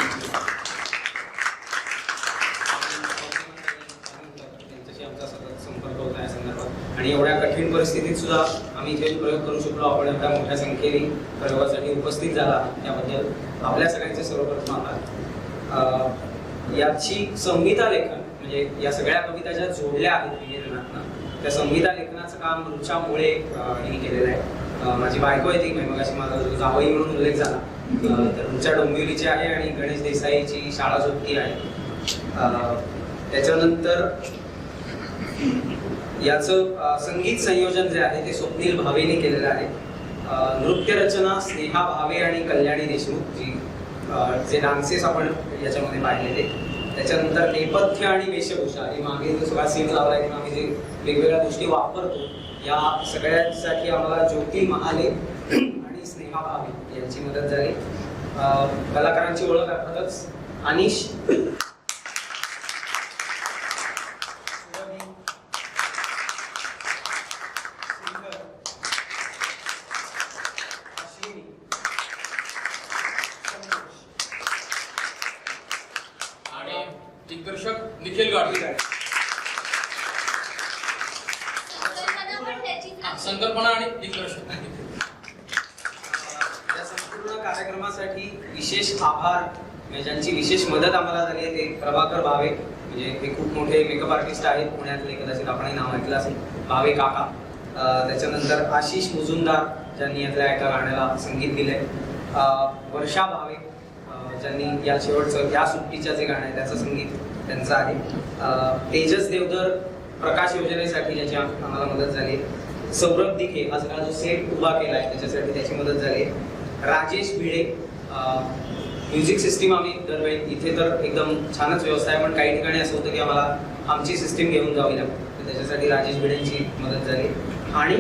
त्यांच्याशी आमचा सतत संपर्क होता या संदर्भात. आणि एवढ्या कठीण परिस्थितीत सुद्धा आम्ही इथे प्रयोग करू शकलो, आपण एवढ्या मोठ्या संख्येने प्रयोगासाठी उपस्थित झाला त्याबद्दल आपल्या सगळ्यांचे सर्वप्रथम आभार. याची संहिता लेखन म्हणजे या सगळ्या कविता ज्या जोडल्या आहेत निवेदनातनं, त्या संहिता लेखनाचं काम ऋचा मुळे यांनी केलेलं आहे. माझी बायको आहे ती, मगाशी माझा जावई म्हणून उल्लेख झाला, तर ऋचा डोंबिवलीची आहे आणि गणेश देसाईची शाळा जोडती आहे. त्याच्यानंतर याचं संगीत संयोजन जे आहे ते स्वप्नील भावेने केलेलं आहे. नृत्य रचना स्नेहा भावे आणि कल्याणी देशमुख जी जे डान्सेस आपण याच्यामध्ये पाहिलेले. त्याच्यानंतर नेपथ्य आणि वेशभूषा ही मागे जो सगळा सीन लावला किंवा आम्ही जे वेगवेगळ्या गोष्टी वापरतो या सगळ्यासाठी आम्हाला ज्योती महाले आणि स्नेहा भावे यांची मदत झाली. कलाकारांची ओळख अर्थातच अनिश दिग्दर्शक निखिल गाडगे, संकल्पना आणि दिग्दर्शक. या संपूर्ण कार्यक्रमासाठी विशेष आभार म्हणजे ज्यांची विशेष मदत आम्हाला झाली आहे ते प्रभाकर भावे, म्हणजे ते खूप मोठे मेकअप आर्टिस्ट आहेत पुण्यातले, कदाचित आपणही नाव ऐकलं असेल, भावे काका. त्याच्यानंतर आशिष मुजुमदार ज्यांनी यातल्या एका गाण्याला संगीत दिलंय. वर्षा भावे ज्यांनी या शेवटचं या सुट्टीच्या जे गाणं आहे त्याचं संगीत त्यांचं आहे. तेजस देवधर प्रकाश योजनेसाठी ज्याची आम्हाला मदत झाली. सौरभ दिघे हा सगळा जो सेट उभा केला आहे त्याच्यासाठी त्याची मदत झाली. राजेश भिडे म्युझिक सिस्टीम आम्ही दरवेळी इथे तर एकदम छानच व्यवस्था आहे, पण काही ठिकाणी असं होतं की आम्हाला आमची सिस्टीम घेऊन जावी लागते, तर त्याच्यासाठी राजेश भिडेंची मदत झाली. आणि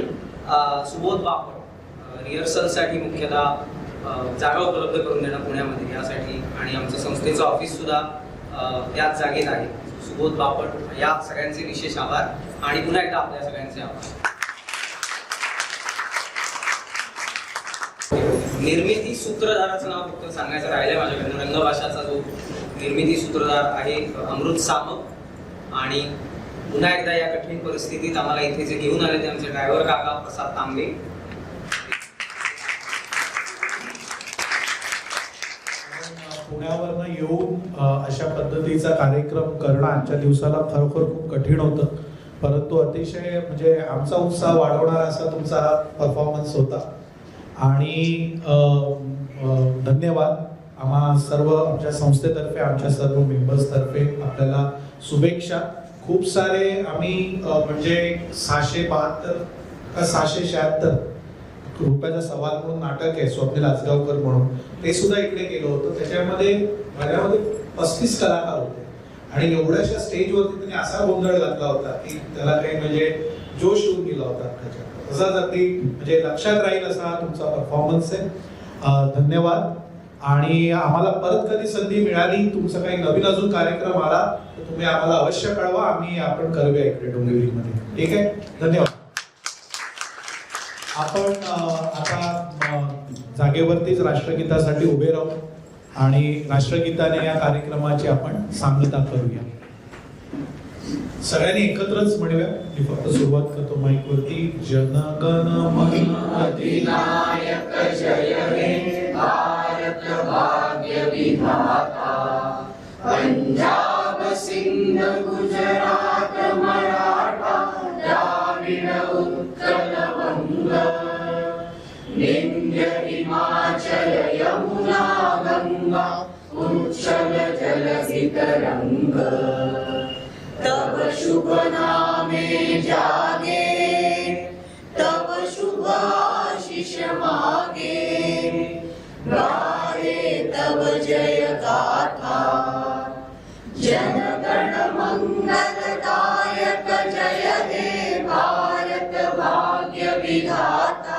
सुबोध बापट रिहर्सलसाठी मुख्यतः जागा उपलब्ध करून देणं पुण्यामध्ये यासाठी, आणि आमचं संस्थेचं ऑफिस सुद्धा त्याच जागेत आहे. सुबोध बापट या सगळ्यांचे विशेष आभार आणि पुन्हा एकदा आपल्या सगळ्यांचे आभार. निर्मिती सूत्रधाराचं नाव फक्त सांगायचं राहिलंय माझ्याकडनं. रंगभाषाचा जो निर्मिती सूत्रधार आहे अमृत सामक. आणि पुन्हा एकदा या कठीण परिस्थितीत आम्हाला इथे जे घेऊन आले ते आमचे ड्रायव्हर काका प्रसाद तांबे. पुण्यावरनं येऊन अशा पद्धतीचा कार्यक्रम करणं आजच्या दिवसाला खरोखर खूप कठीण होतं, परंतु अतिशय म्हणजे आमचा उत्साह वाढवणारा असा तुमचा हा परफॉर्मन्स होता. आणि धन्यवाद आम्हा सर्व आमच्या संस्थेतर्फे, आमच्या सर्व मेंबर्सतर्फे आपल्याला शुभेच्छा. खूप सारे आम्ही म्हणजे 672 का 676 रुपयाचा सवाल म्हणून नाटक आहे स्वप्नील आजगावकर म्हणून, ते सुद्धा इकडे केलं होतं. त्याच्यामध्ये माझ्यामध्ये 35 कलाकार होते आणि एवढ्याशा स्टेजवरती त्यांनी असा गोंधळ घातला होता की त्याला काही म्हणजे जोश येऊन गेला होता त्याच्यात. तसाच अगदी म्हणजे लक्षात राहील असा तुमचा परफॉर्मन्स आहे. धन्यवाद. आणि आम्हाला परत कधी संधी मिळाली, तुमचा काही नवीन अजून कार्यक्रम आला तर तुम्ही आम्हाला अवश्य कळवा, आम्ही आपण करूया इकडे डोंबिवलीमध्ये. ठीक आहे, धन्यवाद. आपण आता जागेवरतीच राष्ट्रगीतासाठी उभे राहू आणि राष्ट्रगीताने या कार्यक्रमाची आपण सांगता करूया. सगळ्यांनी एकत्रच म्हणूया. मी फक्त सुरुवात करतो माईकवरती. जनगण मन अधिनायक जय हे भारत भाग्य विधाता, पंजाब सिंध गुजरात मराठा द्राविड उत्कल वंग, विंध्य हिमाचल यमुना गंगा उच्चल जलधि तरंग, तब शुभ नामे जागे तब शुभ आशीष मागे, गाये तब जय गाथा जनगण मंगलदायक जय हे भारत भाग्य विधाता.